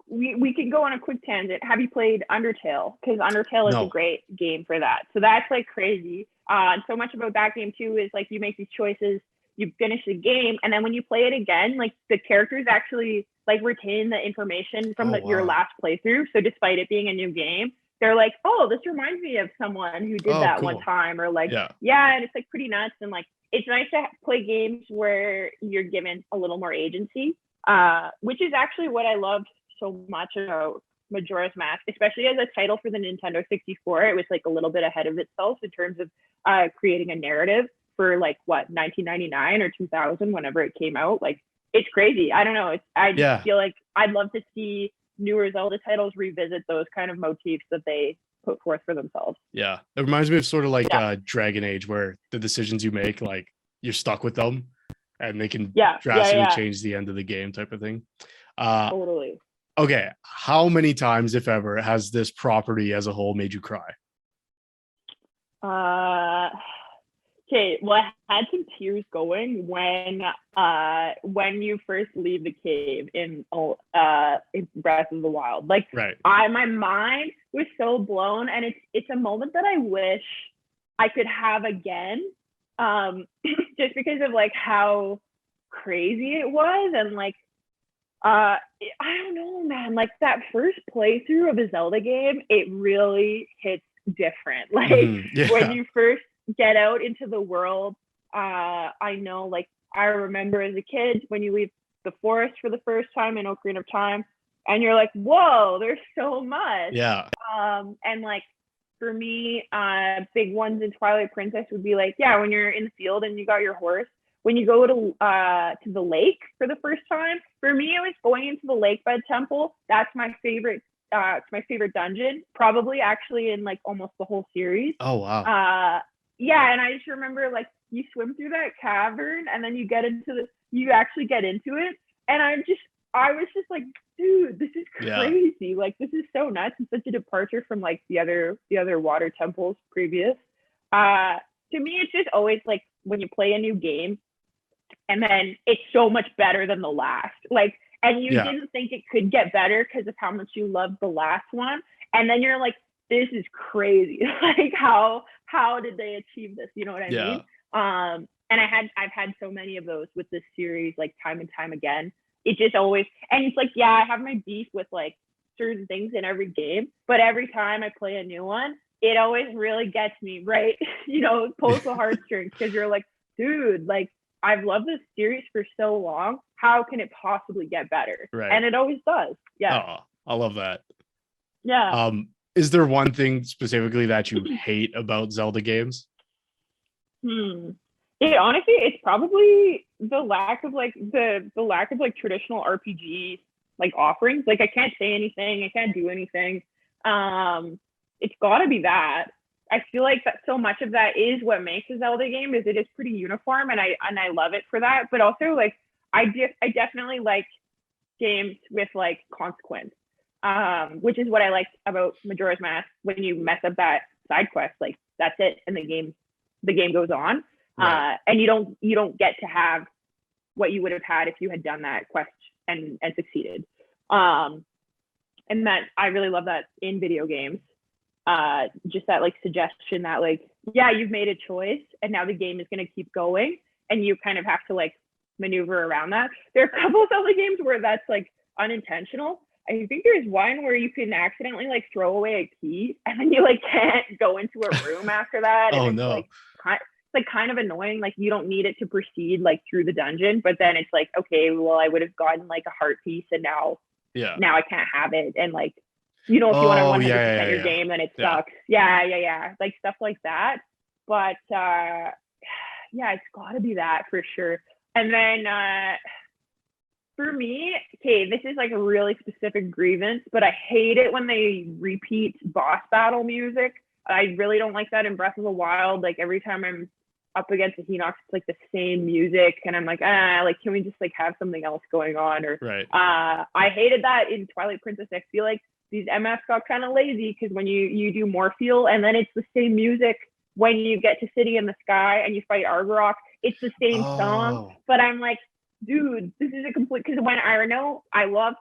We can go on a quick tangent. Have you played Undertale? Because Undertale is a great game for that. So that's like crazy. And so much about that game too is like you make these choices, you finish the game, and then when you play it again, like the characters actually like retain the information from your last playthrough. So despite it being a new game, they're like, oh, this reminds me of someone who did that one time, or like, and it's like pretty nuts. And like, it's nice to play games where you're given a little more agency, which is actually what I loved so much about Majora's Mask, especially as a title for the Nintendo 64. It was like a little bit ahead of itself in terms of creating a narrative for like 1999 or 2000, whenever it came out. Like, it's crazy. I don't know. I just feel like I'd love to see newer Zelda titles revisit those kind of motifs that they put forth for themselves. It reminds me of sort of like Dragon Age, where the decisions you make, like you're stuck with them and they can drastically change the end of the game type of thing. Totally. Okay, how many times, if ever, has this property as a whole made you cry? Okay, well, I had some tears going when you first leave the cave in Breath of the Wild. Like, my mind was so blown, and it's a moment that I wish I could have again, just because of like how crazy it was. And like, I don't know, man, like that first playthrough of a Zelda game, it really hits different. Like when you first get out into the world, I know, like, I remember as a kid when you leave the forest for the first time in Ocarina of Time, and you're like, whoa, there's so much. And like for me, big ones in Twilight Princess would be like, when you're in the field and you got your horse. When you go to the lake for the first time, for me, it was going into the Lakebed Temple. That's my favorite. It's my favorite dungeon, probably actually in like almost the whole series. Oh wow. And I just remember like you swim through that cavern and then you actually get into it, and I was just like, dude, this is crazy. Like, this is so nuts. It's such a departure from like the other water temples previous. To me, it's just always like when you play a new game and then it's so much better than the last. Like, and you didn't think it could get better because of how much you loved the last one. And then you're like, this is crazy. Like, how did they achieve this? You know what I mean? And I've had so many of those with this series, like time and time again. It just always, and it's like, I have my beef with like certain things in every game, but every time I play a new one, it always really gets me, right? You know, pulls the heartstrings, because you're like, dude, like, I've loved this series for so long. How can it possibly get better? Right. And it always does. Yeah. Oh, I love that. Yeah. Is there one thing specifically that you hate about Zelda games? Honestly, it's probably the lack of like traditional RPG like offerings. Like, I can't say anything, I can't do anything. It's got to be that. I feel like that so much of that is what makes a Zelda game, is it is pretty uniform, and I love it for that. But also, like, I definitely like games with like consequence, which is what I liked about Majora's Mask. When you mess up that side quest, like, that's it, and the game goes on. Right. And you don't get to have what you would have had if you had done that quest and succeeded. And that, I really love that in video games. Just that like suggestion that like, you've made a choice and now the game is going to keep going, and you kind of have to like maneuver around that. There are a couple of Zelda games where that's like unintentional. I think there's one where you can accidentally like throw away a key and then you like can't go into a room after that. Oh, and no. Like kind of annoying. Like, you don't need it to proceed like through the dungeon, but then it's like, okay, well, I would have gotten like a heart piece and now I can't have it. And like, you know, if you want to 100% your game, then it sucks. Yeah. Like stuff like that. But it's got to be that for sure. And then for me, okay, this is like a really specific grievance, but I hate it when they repeat boss battle music. I really don't like that in Breath of the Wild. Like, every time I'm up against the Hinox, it's like the same music, and I'm like, like, can we just like have something else going on? Or I hated that in Twilight Princess. I feel like these MFs got kind of lazy, because when you do Morpheal and then it's the same music when you get to City in the Sky and you fight Argorok, it's the same song. But I'm like, dude, this is a complete, because when I love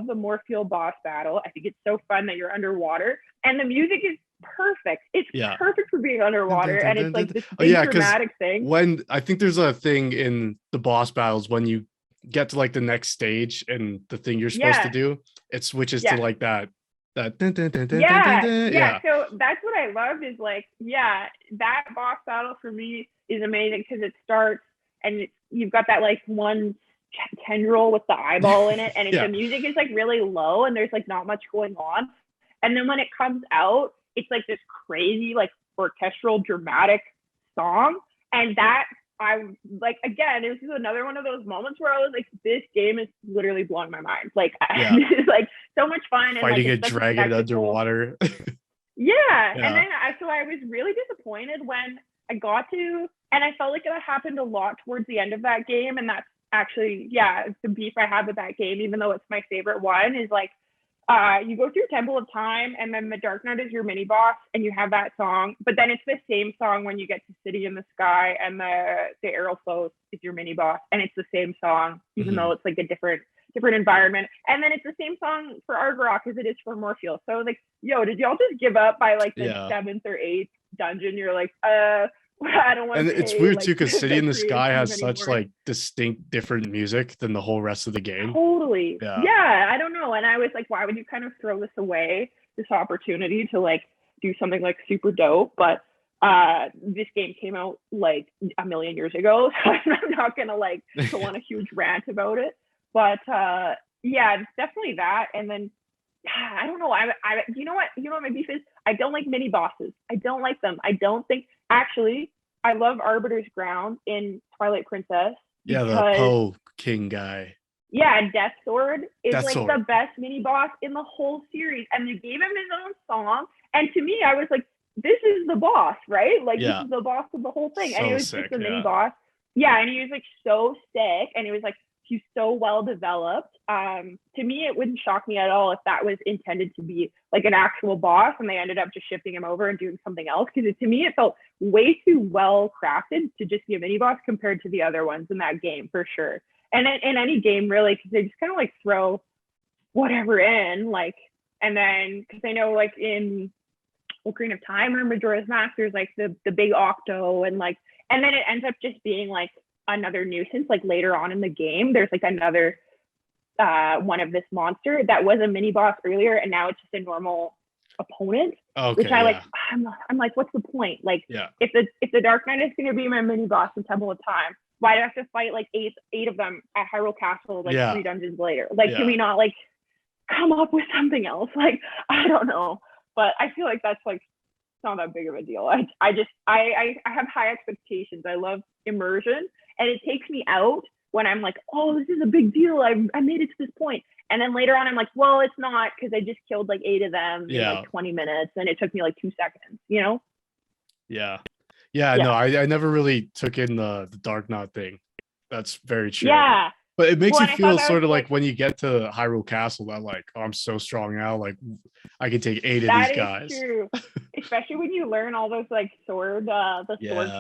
the Morpheal boss battle. I think it's so fun that you're underwater and the music is perfect. It's perfect for being underwater, and it's like this big dramatic thing. When I think there's a thing in the boss battles, when you get to like the next stage and the thing you're supposed to do, it switches to like that. So that's what I love, is like, that boss battle for me is amazing, because it starts and you've got that like one tendril with the eyeball in it, and the music is like really low and there's like not much going on, and then when it comes out, it's like this crazy like orchestral dramatic song. And that, I like, again, this is another one of those moments where I was like, this game is literally blowing my mind. Like, this is like so much fun. Fighting and, like, a dragon underwater. And then I was really disappointed when I got to, and I felt like it happened a lot towards the end of that game. And that's actually, the beef I have with that game, even though it's my favorite one, is like, you go through Temple of Time, and then the Dark Knight is your mini boss, and you have that song. But then it's the same song when you get to City in the Sky, and the Aeroflow is your mini boss, and it's the same song, even though it's like a different environment. And then it's the same song for Argorok as it is for Morpheal. So like, did y'all just give up by like the 7th or 8th dungeon? You're like, I don't want to. And it's weird too, because City in the Sky has such like distinct different music than the whole rest of the game. Totally. Yeah, I don't know. And I was like, why would you kind of throw this away, this opportunity to like do something like super dope? But this game came out like a million years ago, so I'm not gonna like go on a huge rant about it. But it's definitely that. And then I don't know. I you know what my beef is? I don't like mini bosses. I don't like them. I don't think, actually, I love Arbiter's Ground in Twilight Princess. Yeah, the Poe King guy. Yeah, and Death Sword is the best mini boss in the whole series. And they gave him his own song. And to me, I was like, this is the boss, right? Like, this is the boss of the whole thing. And it was just a mini boss. Yeah, and he was like so sick. And it was like He's so well developed. To me, it wouldn't shock me at all if that was intended to be like an actual boss and they ended up just shifting him over and doing something else. Because to me, it felt way too well crafted to just be a mini boss compared to the other ones in that game, for sure. And in any game, really, because they just kind of like throw whatever in, like, and then because I know like in Ocarina of Time or Majora's Mask, there's like the big Octo, and like, and then it ends up just being like another nuisance. Like later on in the game, there's like another one of this monster that was a mini boss earlier, and now it's just a normal opponent. Okay, which I like. I'm like, what's the point? Like, if the Dark Knight is going to be my mini boss in Temple of Time, why do I have to fight like eight of them at Hyrule Castle like 3 dungeons later? Like, can we not like come up with something else? Like, I don't know, but I feel like that's like it's not that big of a deal. I have high expectations. I love immersion, and it takes me out when I'm like, oh, this is a big deal. I made it to this point. And then later on, I'm like, well, it's not, because I just killed like 8 of them in like 20 minutes, and it took me like 2 seconds, you know? Yeah. No, I never really took in the Dark Knight thing. That's very true. Yeah. But it makes you feel sort of like when you get to Hyrule Castle that like, oh, I'm so strong now. Like I can take 8 of these guys. That is true. Especially when you learn all those like sword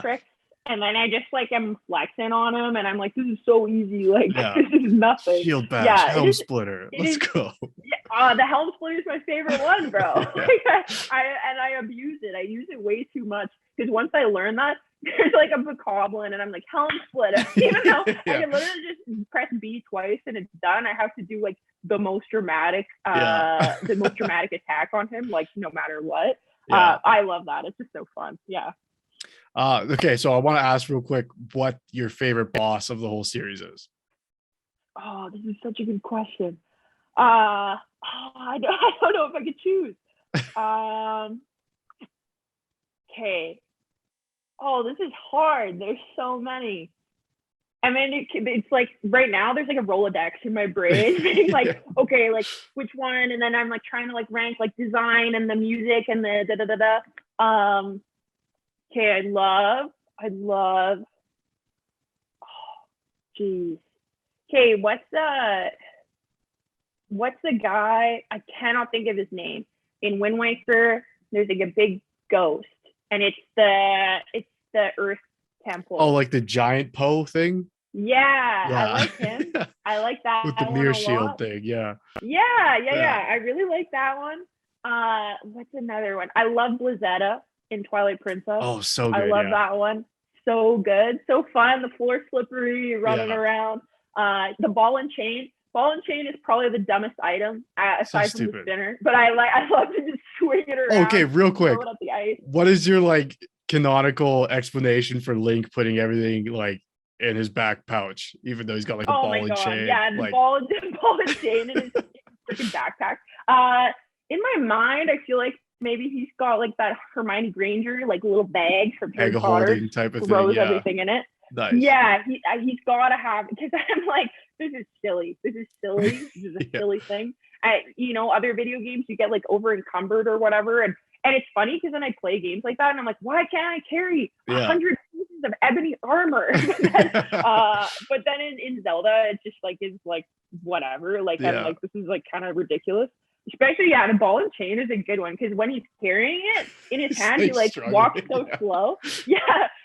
tricks. And then I just like am flexing on him, and I'm like, this is so easy. Like this is nothing. Shield bash, helm splitter. Let's go. The helm splitter is my favorite one, bro. Like I abuse it. I use it way too much, because once I learn that, there's like a bokoblin, and I'm like, helm splitter. Even though I can literally just press B twice and it's done, I have to do like the most dramatic attack on him, like no matter what. I love that. It's just so fun. Yeah. Okay, so I want to ask real quick what your favorite boss of the whole series is. Oh, this is such a good question. I don't know if I could choose. Okay. Oh, this is hard. There's so many. I mean, it's like right now there's like a Rolodex in my brain being like, okay, like which one? And then I'm like trying to like rank like design and the music and the da-da-da-da. Okay, I love, oh, geez. Okay, what's the guy, I cannot think of his name. In Wind Waker, there's like a big ghost, and it's the Earth Temple. Oh, like the giant Poe thing? Yeah, I like him. I like that. With the mirror shield thing, yeah. I really like that one. What's another one? I love Blizzetta in Twilight Princess. Oh, so good. I love that one. So good. So fun. The floor slippery, running around. The ball and chain. Ball and chain is probably the dumbest item aside from the spinner. But I love to just swing it around. Okay, real quick. Throw it up the ice. What is your like canonical explanation for Link putting everything like in his back pouch, even though he's got like a ball and chain? Yeah, the ball and chain in his freaking backpack. In my mind, I feel like maybe he's got like that Hermione Granger like little bag from Harry Potter type of thing. Throws everything in it. Nice. Yeah, he's got to have, because I'm like, this is silly. This is a silly thing. Other video games you get like over encumbered or whatever, and it's funny because then I play games like that and I'm like, why can't I carry 100 pieces of ebony armor? But then in Zelda, it just like is like whatever. Like I'm like, this is like kind of ridiculous. Especially, the ball and chain is a good one, because when he's carrying it in his hand, he like walks so slow. Yeah,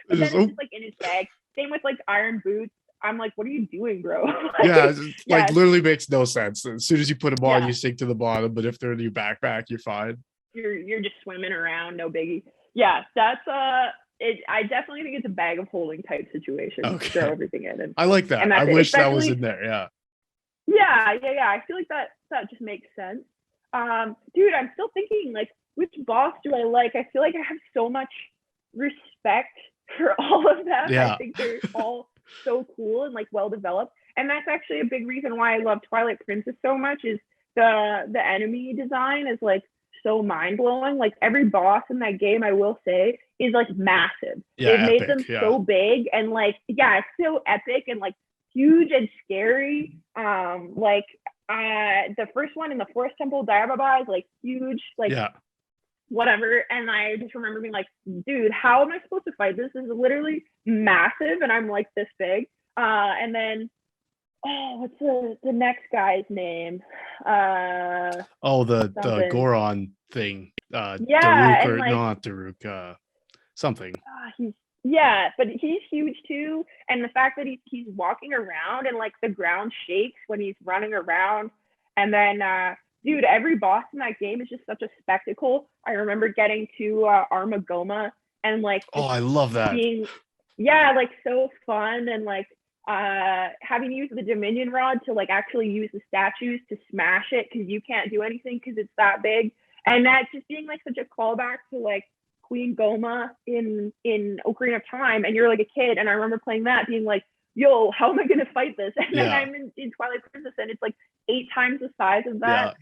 but then it's just like in his bag. Same with like iron boots. I'm like, what are you doing, bro? Like literally makes no sense. As soon as you put them on, you sink to the bottom. But if they're in your backpack, you're fine. You're just swimming around, no biggie. Yeah, that's it. I definitely think it's a bag of holding type situation. Okay. Throw everything in, and I like that. I wish that was in there. Yeah. I feel like that just makes sense. Dude, I'm still thinking like, which boss do I like? I feel like I have so much respect for all of them. Yeah. I think they're all so cool and like well developed, and that's actually a big reason why I love Twilight Princess so much. Is the enemy design is like so mind blowing. Like every boss in that game, I will say, is like massive. They've made them so big, and like it's so epic and like huge and scary. The first one in the Forest Temple, Diababa, is like huge, like whatever. And I just remember being like, dude, how am I supposed to fight this? This is literally massive, and I'm like this big. And then what's the next guy's name? The Something. Goron thing. Yeah, Daruk, and or no, like not Daruk. Something. but he's huge too. And the fact that he's walking around and like the ground shakes when he's running around. And then dude, every boss in that game is just such a spectacle. I remember getting to Armagoma and like Oh, I love that. being like so fun, and like having used the Dominion rod to like actually use the statues to smash it because you can't do anything because it's that big. And that just being like such a callback to like Queen Goma in Ocarina of Time, and you're like a kid, and I remember playing that being like, yo, how am I gonna fight this? And then I'm in Twilight Princess and it's like 8 times the size of that.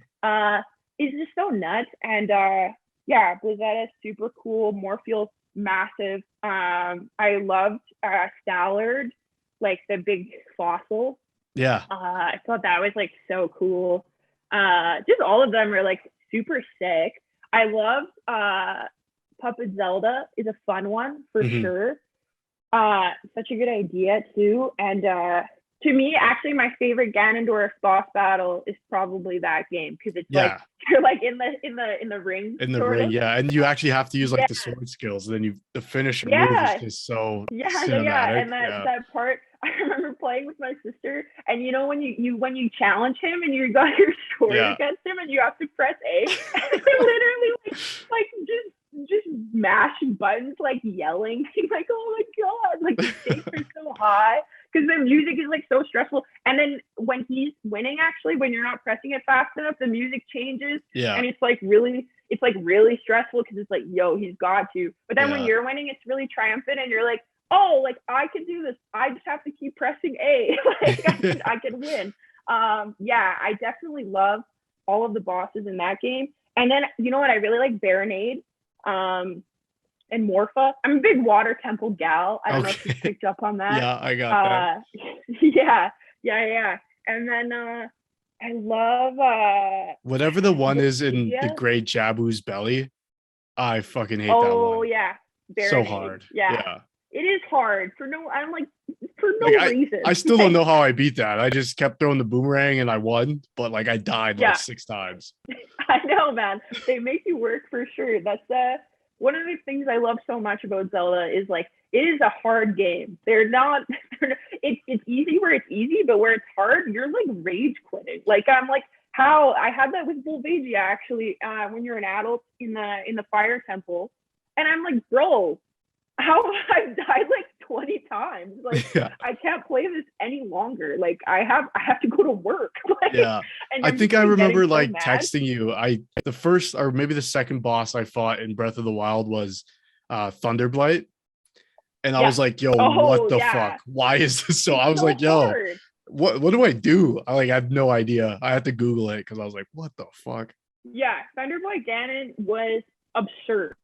It's just so nuts. And Blizzetta is super cool. Morpheus massive. I loved Stallard, like the big fossil. I thought that was like so cool. Just all of them are like super sick. I loved Puppet Zelda is a fun one for sure. Such a good idea too. And to me, actually, my favorite Ganondorf boss battle is probably that game because it's like you're like in the ring. In the ring, and you actually have to use like the sword skills. And then the finisher move is just so cinematic. And that part, I remember playing with my sister, and you know when you challenge him and you got your sword against him and you have to press A, and literally like just mashing buttons, like yelling, like, oh my god, like the stakes are so high because the music is like so stressful. And then when he's winning, actually, when you're not pressing it fast enough, the music changes, and it's like really stressful because it's like, yo, he's got you. But then when you're winning, it's really triumphant, and you're like, oh, like I can do this. I just have to keep pressing A. Like I can win. I definitely love all of the bosses in that game. And then you know what I really like? Baronade. And Morpha. I'm a big water temple gal. I don't know if you picked up on that. Yeah, I got that. Yeah. And then I love whatever the one is in the Great Jabu's belly. I fucking hate that one. Oh yeah. Baronade. So hard. Yeah. It is hard for no reason. I still don't know how I beat that. I just kept throwing the boomerang and I won, but like I died like 6 times. I know, man. They make you work for sure. That's one of the things I love so much about Zelda is like it is a hard game. It's easy where it's easy, but where it's hard, you're like rage quitting. Like I'm like how I had that with Volvagia actually when you're an adult in the fire temple, and I'm like, bro, how I've died like 20 times. Like I can't play this any longer. Like I have to go to work. Like, I think I remember like texting you. The first or maybe the second boss I fought in Breath of the Wild was Thunderblight. And I was like, yo, what the fuck? Why is this so? I was like, yo, what do I do? I had no idea. I had to Google it because I was like, what the fuck? Yeah, Thunderblight Ganon was absurd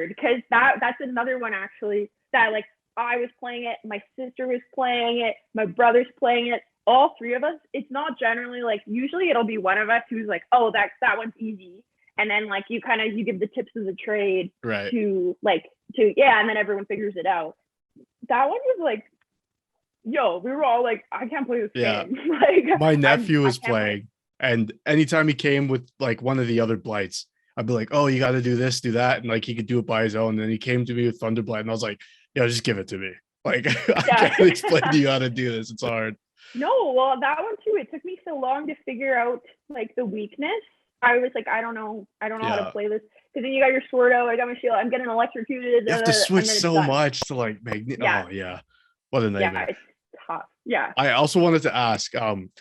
because that's another one actually that like I was playing it, my sister was playing it, my brother's playing it, all 3 of us. It's not generally like, usually it'll be one of us who's like, oh, that one's easy, and then like you give the tips of the trade to and then everyone figures it out. That one was like, yo, we were all like, I can't play this game. Like my nephew was playing, and anytime he came with like one of the other blights, I'd be like, oh, you got to do this, do that. And like, he could do it by his own. And then he came to me with Thunderblight and I was like, yo, just give it to me. Like, I can't explain to you how to do this. It's hard. No, well, that one too, it took me so long to figure out like the weakness. I was like, I don't know how to play this. Because then you got your sword out, I got my shield, I'm getting electrocuted. You have to switch so much to like magnet. Oh, yeah. What a nightmare. Yeah, it's tough. Yeah. I also wanted to ask,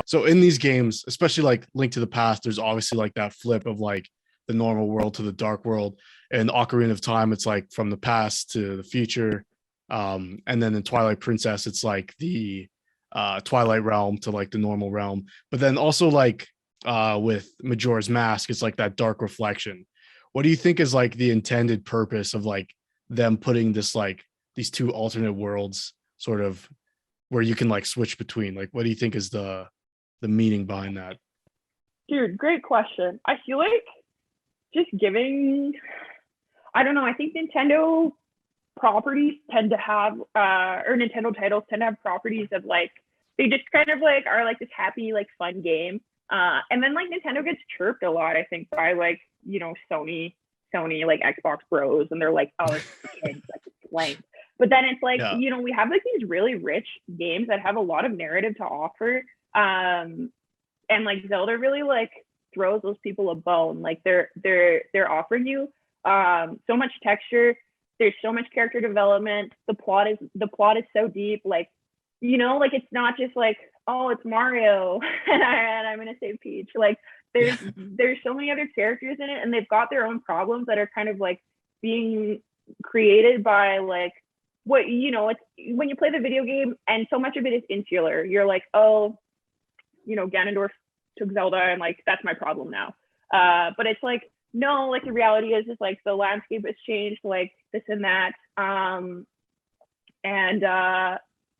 so in these games, especially like Link to the Past, there's obviously like that flip of like the normal world to the dark world, and Ocarina of Time, it's like from the past to the future, and then in Twilight Princess, it's like the Twilight realm to like the normal realm. But then also like with Majora's Mask, it's like that dark reflection. What do you think is like the intended purpose of like them putting this like these 2 alternate worlds sort of where you can like switch between? Like, what do you think is the meaning behind that? Dude, great question. I feel like just giving, I don't know, I think Nintendo properties tend to have, or Nintendo titles tend to have properties of like they just kind of like are like this happy, like fun game. And then like Nintendo gets chirped a lot, I think, by like, you know, Sony like Xbox Bros, and they're like, oh, it's for kids, like it's lame. But then it's like, you know, we have like these really rich games that have a lot of narrative to offer. And like Zelda really like throws those people a bone. Like they're offering you so much texture. There's so much character development. The plot is so deep. Like, you know, like it's not just like, oh, it's Mario and I'm gonna save Peach. Like there's so many other characters in it, and they've got their own problems that are kind of like being created by like what, you know, it's when you play the video game and so much of it is insular. You're like, oh, you know, Ganondorf took Zelda and like that's my problem now. But it's like, no, like the reality is like the landscape has changed, like this and that.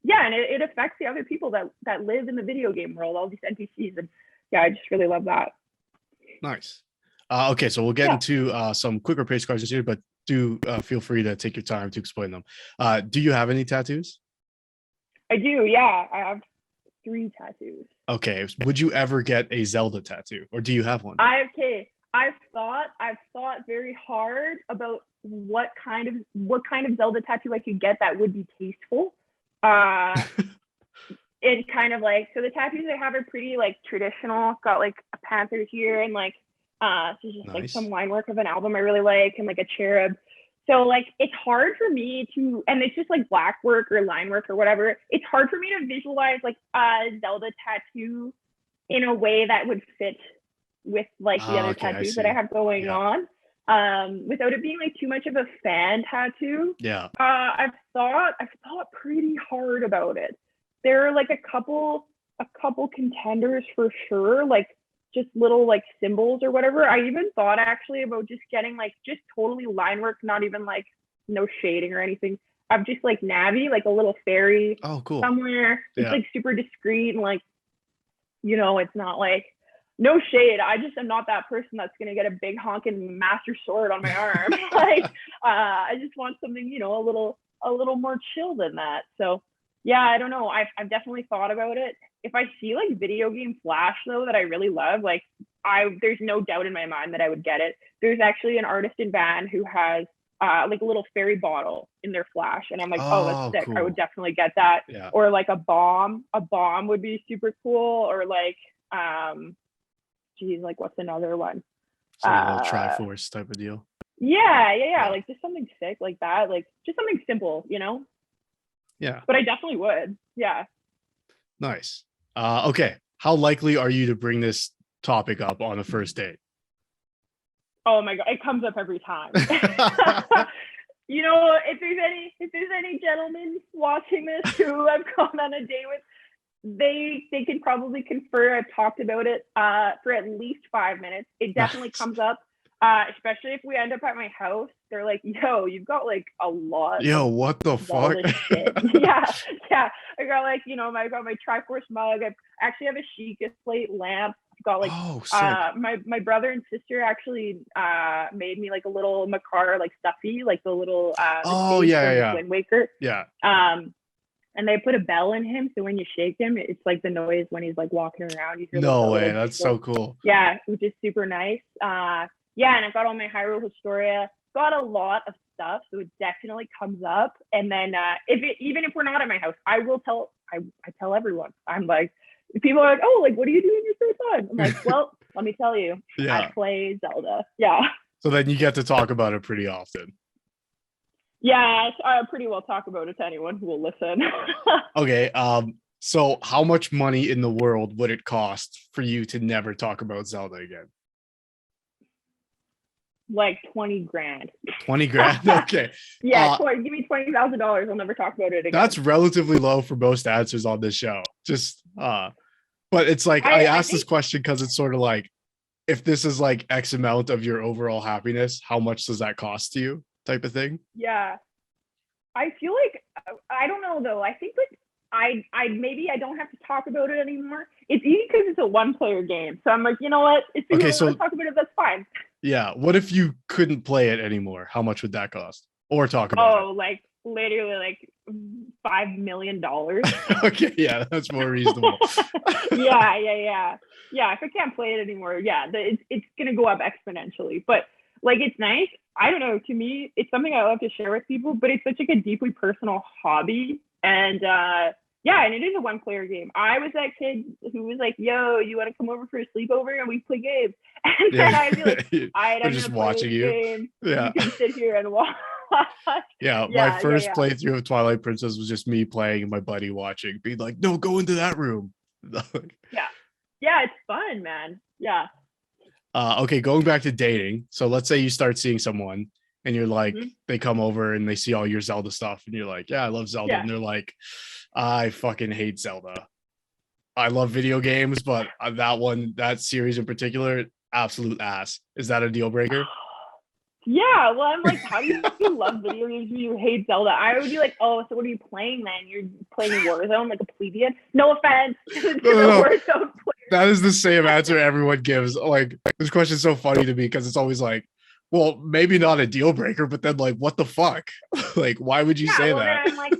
Yeah, and it affects the other people that live in the video game world, all these NPCs. And yeah, I just really love that. Nice. Okay, so we'll get into some quicker pace questions here, but do feel free to take your time to explain them. Do you have any tattoos? I do, yeah. I have 3 tattoos. Okay. Would you ever get a Zelda tattoo, or do you have one? I've thought very hard about what kind of Zelda tattoo I could get that would be tasteful. It kind of like, so the tattoos I have are pretty like traditional. Got like a panther here and like so just nice. Like some line work of an album I really like, and like a cherub. So like it's hard for me to, and it's just like black work or line work or whatever. It's hard for me to visualize like a Zelda tattoo in a way that would fit with like the other tattoos that I have going on. Without it being like too much of a fan tattoo. I've thought pretty hard about it. There are like a couple contenders for sure, like just little like symbols or whatever. I even thought actually about just getting like just totally line work, not even like no shading or anything. I'm just like Navi, like a little fairy somewhere. It's like super discreet and like, you know, it's not like, no shade. I just am not that person that's gonna get a big honking master sword on my arm. Like, I just want something, you know, a little more chill than that. So, yeah, I don't know. I've definitely thought about it. If I see like video game flash though that I really love, like there's no doubt in my mind that I would get it. There's actually an artist in Van who has like a little fairy bottle in their flash, and I'm like, oh, that's sick. Cool. I would definitely get that. Yeah. Or like a bomb would be super cool. Or like like what's another one? So a little Triforce type of deal. Yeah. Like just something sick like that. Like just something simple, you know? Yeah. But I definitely would. Yeah. Nice. Okay. How likely are you to bring this topic up on a first date? Oh my God, it comes up every time. You know, if there's any gentlemen watching this who I've gone on a date with, they can probably confer. I've talked about it for at least 5 minutes. It definitely comes up, especially if we end up at my house. They're like, yo, you've got like a lot. Yo, what the fuck? Shit. Yeah. I got like, you know, I got my Triforce mug. I actually have a Sheikah slate lamp. I've got like my brother and sister actually made me like a little Makar like stuffy, like the little Wind Waker. Yeah. And they put a bell in him, so when you shake him, it's like the noise when he's like walking around. You hear no way, that's so cool. Yeah, which is super nice. And I've got all my Hyrule Historia. Got a lot of stuff, so it definitely comes up. And then even if we're not at my house, I will tell. I tell everyone. I'm like, people are like, oh, like what do you do in your spare time? I'm like, well, let me tell you, I play Zelda. Yeah. So then you get to talk about it pretty often. Yeah, I pretty well talk about it to anyone who will listen. Okay. So how much money in the world would it cost for you to never talk about Zelda again? Like 20 grand. 20 grand? Okay. Yeah, give me $20,000. I'll never talk about it again. That's relatively low for most answers on this show. Just but it's like I asked this question because it's sort of like, if this is like X amount of your overall happiness, how much does that cost to you? Type of thing. Yeah, I feel like I don't know though. I think like I maybe I don't have to talk about it anymore. It's easy because it's a one-player game, so I'm like, you know what? If you want to talk about it, that's fine. Yeah. What if you couldn't play it anymore? How much would that cost? Or talk about it? Like literally like $5 million. Okay, yeah, that's more reasonable. Yeah. If I can't play it anymore, it's gonna go up exponentially. But like, it's nice. I don't know. To me, it's something I love to share with people. But it's such like a deeply personal hobby, and and it is a one-player game. I was that kid who was like, "Yo, you want to come over for a sleepover and we play games?" And then I'd be like, I'm just gonna watching play you. Game. Yeah. You can sit here and watch. My first playthrough of Twilight Princess was just me playing and my buddy watching, being like, "No, go into that room." It's fun, man. Yeah. Okay, going back to dating. So let's say you start seeing someone and you're like, they come over and they see all your Zelda stuff and you're like, "Yeah, I love Zelda." And they're like, "I fucking hate Zelda. I love video games, but that series in particular, absolute ass." Is that a deal breaker? Yeah, well, I'm like, how do you love video games when you hate Zelda? I would be like, oh, so what are you playing then? You're playing Warzone like a plebeian? No offense to the Warzone players. That is the same answer everyone gives. Like, this question is so funny to me because it's always like, well, maybe not a deal breaker, but then like, what the fuck? Like, why would you say that? Then I'm like,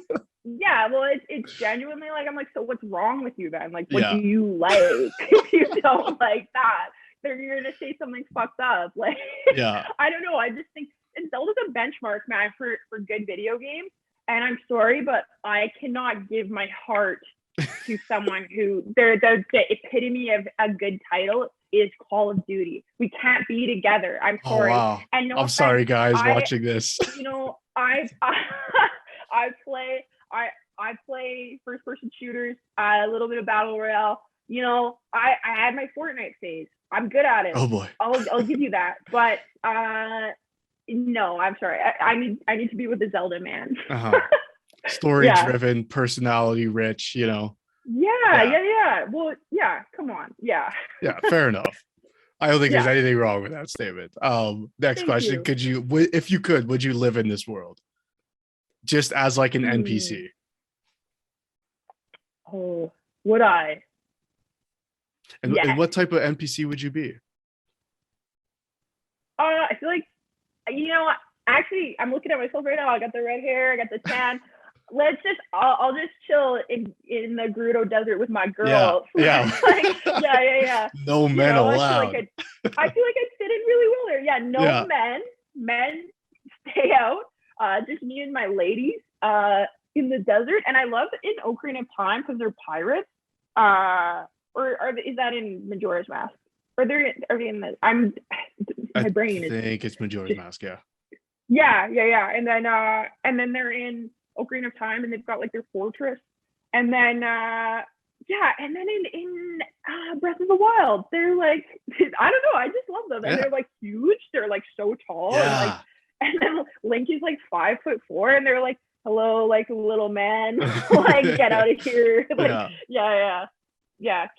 it's genuinely like, I'm like, so what's wrong with you then? Like, what do you like if you don't like that? You're gonna say something fucked up. Like, I don't know. I just think Zelda's a benchmark, man, for good video games. And I'm sorry, but I cannot give my heart to someone who the epitome of a good title is Call of Duty. We can't be together. I'm sorry. Oh, wow. And no I'm offense, sorry, guys, watching this. You know, I play first person shooters, a little bit of battle royale. You know, I had my Fortnite phase. I'm good at it. Oh boy. I'll give you that. But no, I'm sorry. I need to be with the Zelda man. Story driven, personality rich, you know. Yeah. Well, come on. Yeah, fair enough. I don't think there's anything wrong with that statement. Next question. Could you, if you could, would you live in this world? Just as like an NPC? Oh, would I? And what type of NPC would you be? I feel like, actually, I'm looking at myself right now. I got the red hair, I got the tan. I'll just chill in the Gerudo Desert with my girl. Yeah. No men allowed. I feel like I'd fit in really well there. Yeah, no men. Men stay out. Just me and my ladies in the desert. And I love in Ocarina of Time because they're pirates. Is that in Majora's Mask? Are they in the? My brain is. I think it's Majora's Mask. Yeah. And then they're in Ocarina of Time, and they've got like their fortress, and then in Breath of the Wild, they're like, I don't know, I just love them, and they're like huge, they're like so tall, and then Link is like 5'4", and they're like, hello, like little man, like get out of here, like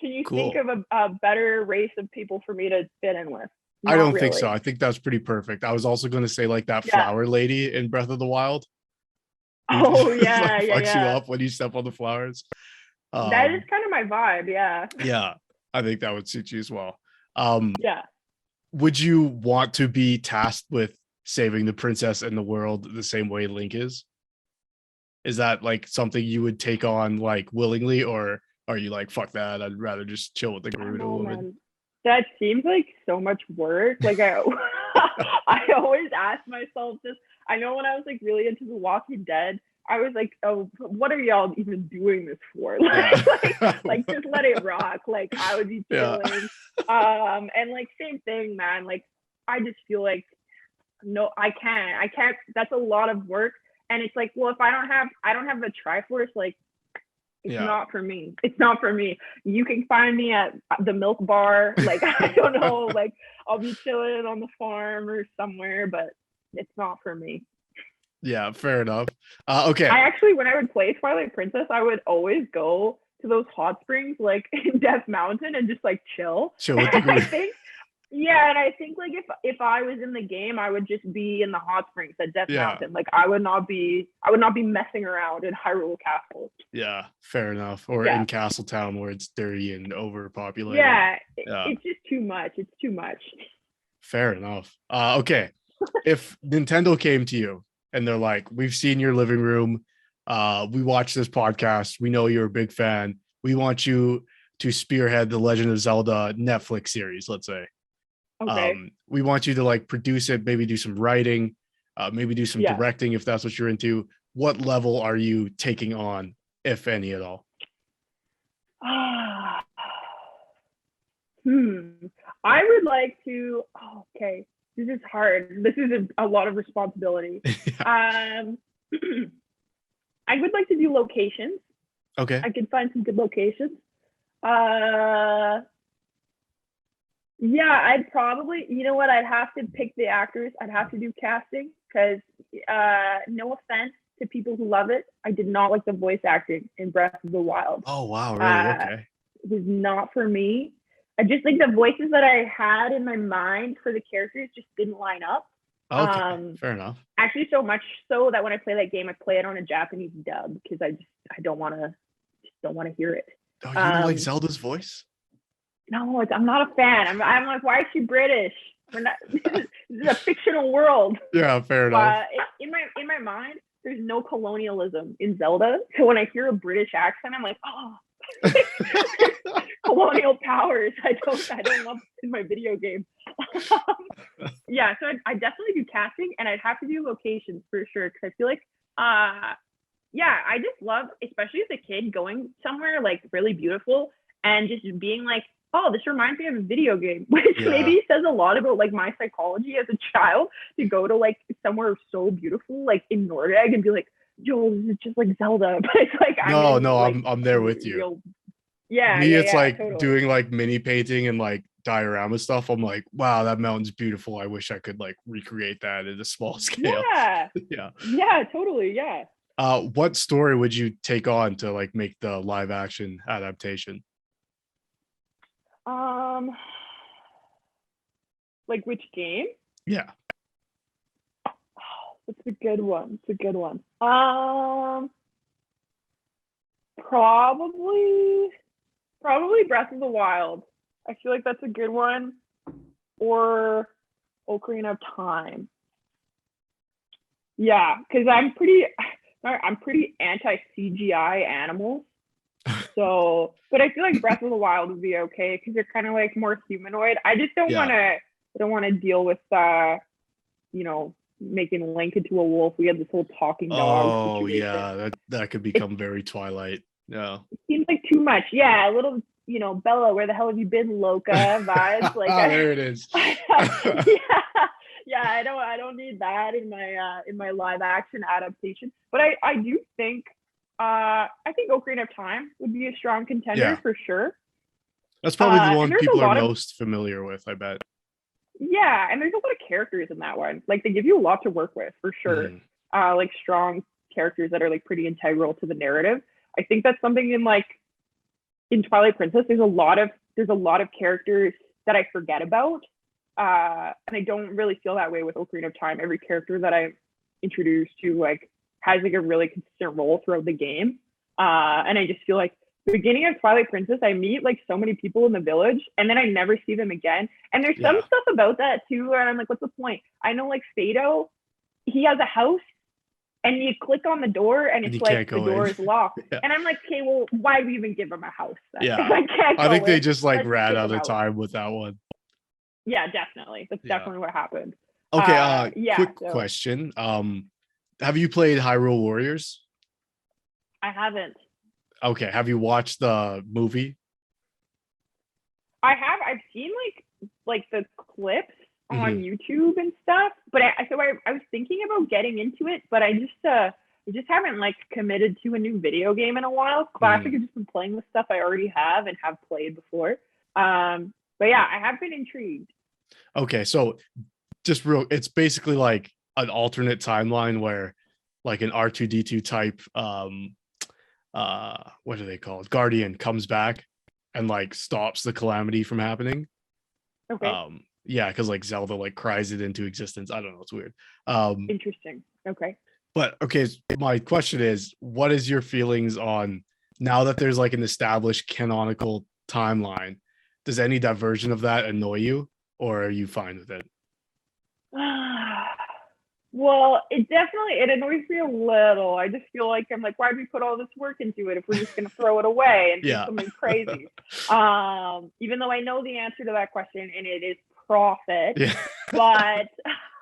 Can you think of a better race of people for me to fit in with? I don't think so. I think that's pretty perfect. I was also going to say like that flower lady in Breath of the Wild. Oh yeah, fucks you up when you step on the flowers. That is kind of my vibe. Yeah, I think that would suit you as well. Yeah. Would you want to be tasked with saving the princess and the world the same way Link is? Is that like something you would take on like willingly, or are you like, fuck that, I'd rather just chill with the Gerudo woman? Man. That seems like so much work. Like I always ask myself this. I know when I was like really into The Walking Dead, I was like, oh, what are y'all even doing this for? Like just let it rock. Like I would be chilling. And like same thing, man. Like I just feel like no, I can't. That's a lot of work. And it's like, well, if I don't have the Triforce, like it's not for me. It's not for me. You can find me at the milk bar. Like, I don't know, like I'll be chilling on the farm or somewhere, but it's not for me. Yeah, fair enough. Okay. I actually, when I would play Twilight Princess, I would always go to those hot springs, like in Death Mountain, and just like chill. Chill with the group. And I think like if I was in the game, I would just be in the hot springs at Death Mountain. Like I would not be messing around in Hyrule Castle. Yeah, fair enough. Or in Castletown where it's dirty and overpopulated. It's just too much. It's too much. Fair enough. Okay. If Nintendo came to you and they're like, we've seen your living room. We watched this podcast. We know you're a big fan. We want you to spearhead the Legend of Zelda Netflix series, let's say. Okay. We want you to like produce it, maybe do some writing, maybe do some directing if that's what you're into. What level are you taking on, if any at all? I would like to. Oh, okay, this is hard. This is a lot of responsibility. I would like to do locations. Okay. I could find some good locations. Yeah, I'd probably, you know what, I'd have to pick the actors. I'd have to do casting because, no offense to people who love it, I did not like the voice acting in Breath of the Wild. Oh, wow, really? Okay. It was not for me. I just think the voices that I had in my mind for the characters just didn't line up. Okay, fair enough. Actually, so much so that when I play that game, I play it on a Japanese dub because I don't want to hear it. Oh, you don't like Zelda's voice? No, I'm not a fan. I'm like, why is she British? We're not. This is a fictional world. Yeah, fair enough. In my mind, there's no colonialism in Zelda. So when I hear a British accent, I'm like, oh, colonial powers. I don't love in my video game. Yeah, so I definitely do casting, and I'd have to do locations for sure because I feel like, yeah, I just love, especially as a kid, going somewhere like really beautiful and just being like, oh, this reminds me of a video game, which maybe says a lot about like my psychology as a child to go to like somewhere so beautiful, like in Nordegg, and be like, yo, this is just like Zelda. But it's like, I'm there with you. It's like totally. Doing like mini painting and like diorama stuff. I'm like, wow, that mountain's beautiful. I wish I could like recreate that at a small scale. Yeah, totally. Yeah. What story would you take on to like make the live action adaptation? Like which game? Yeah. It's a good one. Probably Breath of the Wild. I feel like that's a good one. Or Ocarina of Time. Yeah, because I'm pretty anti CGI animals. So, but I feel like Breath of the Wild would be okay because they're kind of like more humanoid. I just don't want to deal with making Link into a wolf. We had this whole talking dog situation. Yeah, that could become very Twilight. Yeah, it seems like too much. Yeah, a little, Bella, where the hell have you been, Loca vibes. Like there it is. Yeah, I don't need that in my live action adaptation. But I do think I think Ocarina of Time would be a strong contender for sure. That's probably the one people are most familiar with, I bet. Yeah, and there's a lot of characters in that one. Like they give you a lot to work with for sure. Like strong characters that are like pretty integral to the narrative. I think that's something in Twilight Princess. There's a lot of characters that I forget about. And I don't really feel that way with Ocarina of Time. Every character that I'm introduced to like has like a really consistent role throughout the game. And I just feel like the beginning of Twilight Princess, I meet like so many people in the village and then I never see them again. And there's some stuff about that too, where I'm like, what's the point? I know like Fado, he has a house and you click on the door and it's like the door is locked. And I'm like, okay, well, why do we even give him a house then? I think they just like ran out of time with that one. Yeah, definitely. That's definitely what happened. Okay, quick question. Have you played Hyrule Warriors? I haven't. Okay, have you watched the movie? I have. I've seen like the clips on YouTube and stuff, but I was thinking about getting into it, but I just haven't like committed to a new video game in a while. Classic has just been playing with stuff I already have and have played before. But yeah, I have been intrigued. Okay, so it's basically like an alternate timeline where like an R2D2 type what are they called? Guardian comes back and like stops the calamity from happening. Okay. Yeah, because like Zelda like cries it into existence. I don't know, it's weird. Interesting. Okay. But okay, my question is, what is your feelings on now that there's like an established canonical timeline? Does any diversion of that annoy you, or are you fine with it? Well, it annoys me a little. I just feel like I'm like, why did we put all this work into it if we're just gonna throw it away and do something crazy? Even though I know the answer to that question, and it is profit. Yeah. But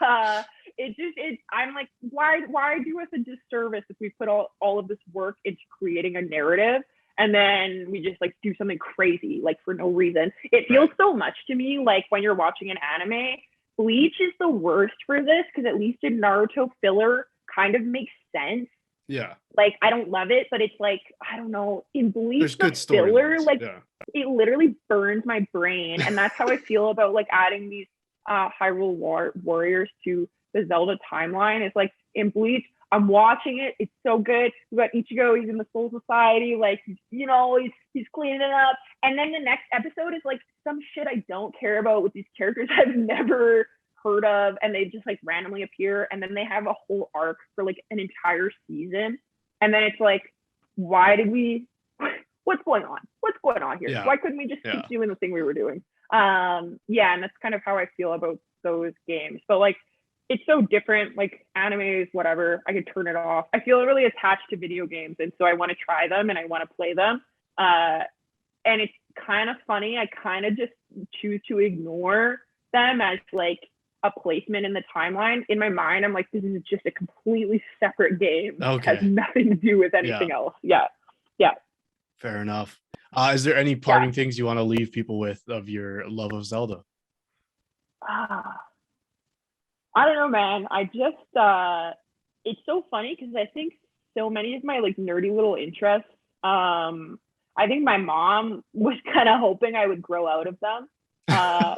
I'm like, why do us a disservice if we put all of this work into creating a narrative and then we just like do something crazy like for no reason? It feels so much to me like when you're watching an anime. Bleach is the worst for this because at least in Naruto, filler kind of makes sense. Yeah. Like I don't love it, but it's like I don't know. In Bleach, the filler like it literally burns my brain, and that's how I feel about like adding these Hyrule Warriors to the Zelda timeline. It's like in Bleach, I'm watching it. It's so good. We got Ichigo. He's in the Soul Society. Like, you know, he's cleaning it up. And then the next episode is like some shit I don't care about with these characters I've never heard of. And they just like randomly appear. And then they have a whole arc for like an entire season. And then it's like, why did we, what's going on? What's going on here? Yeah. Why couldn't we just keep doing the thing we were doing? And that's kind of how I feel about those games. But like, it's so different, like animes, whatever, I could turn it off. I feel really attached to video games. And so I want to try them and I want to play them. And it's kind of funny. I kind of just choose to ignore them as like a placement in the timeline. In my mind, I'm like, this is just a completely separate game. Okay. It has nothing to do with anything else. Yeah. Fair enough. Is there any parting things you want to leave people with of your love of Zelda? I don't know, man. I just, it's so funny because I think so many of my like nerdy little interests, I think my mom was kind of hoping I would grow out of them.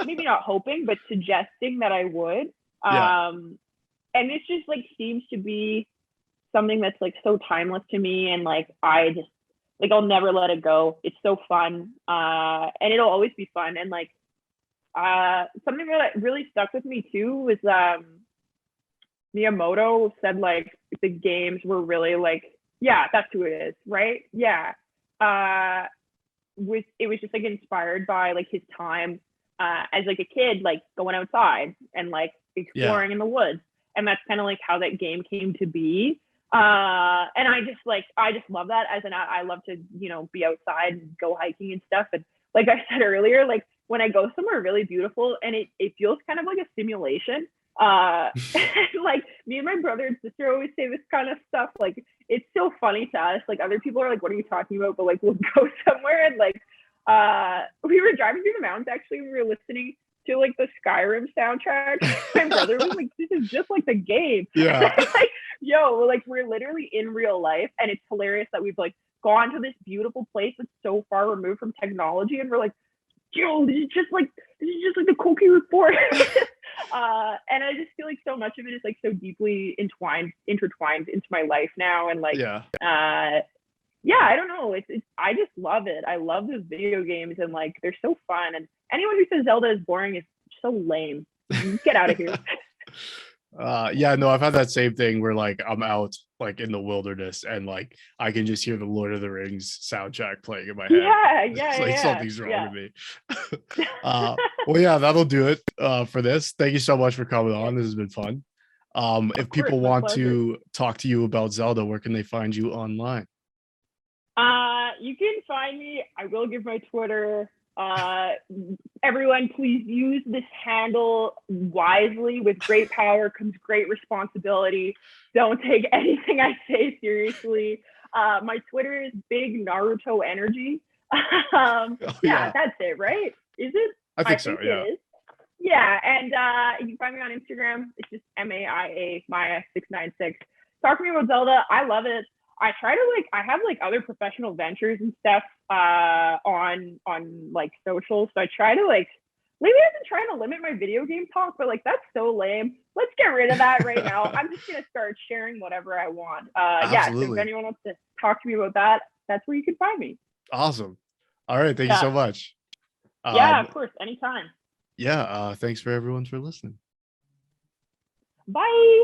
Maybe not hoping, but suggesting that I would. And this just like seems to be something that's like so timeless to me. And like, I just, like, I'll never let it go. It's so fun. And it'll always be fun. And like, something that really stuck with me too was Miyamoto said like the games were really like, yeah, that's who it is, right? Yeah. It was just like inspired by like his time as like a kid, like going outside and like exploring in the woods. And that's kind of like how that game came to be. And I just love that I love to, you know, be outside and go hiking and stuff. And like I said earlier, like when I go somewhere really beautiful and it feels kind of like a simulation, like me and my brother and sister always say this kind of stuff. Like it's so funny to us. Like other people are like, what are you talking about? But like we'll go somewhere and like we were driving through the mountains actually. We were listening to like the Skyrim soundtrack. My brother was like, this is just like the game. Yeah. Like, yo, like we're literally in real life, and it's hilarious that we've like gone to this beautiful place that's so far removed from technology, and we're like, yo, this is just like the Koki report. And I just feel like so much of it is like so deeply intertwined into my life now, and like I don't know. I just love it. I love those video games, and like they're so fun. And anyone who says Zelda is boring is so lame. Get out of here. No, I've had that same thing where like I'm out like in the wilderness and like I can just hear the Lord of the Rings soundtrack playing in my head. Like something's wrong with me. Well, yeah, that'll do it for this. Thank you so much for coming on. This has been fun. If people want to talk to you about Zelda, where can they find you online? You can find me. I will give my Twitter. Everyone, please use this handle wisely. With great power comes great responsibility. Don't take anything I say seriously. My Twitter is Big Naruto Energy. That's it, right? Is it? I think so. Yeah. It is. Yeah, and you can find me on Instagram. It's just Maia696. Talk to me about Zelda. I love it. I try to I have like other professional ventures and stuff on like social. So I try to maybe I've been trying to limit my video game talk, but like that's so lame. Let's get rid of that right now. I'm just gonna start sharing whatever I want. So if anyone wants to talk to me about that, that's where you can find me. Awesome. All right, thank you so much. Of course, anytime. Thanks for everyone for listening. Bye.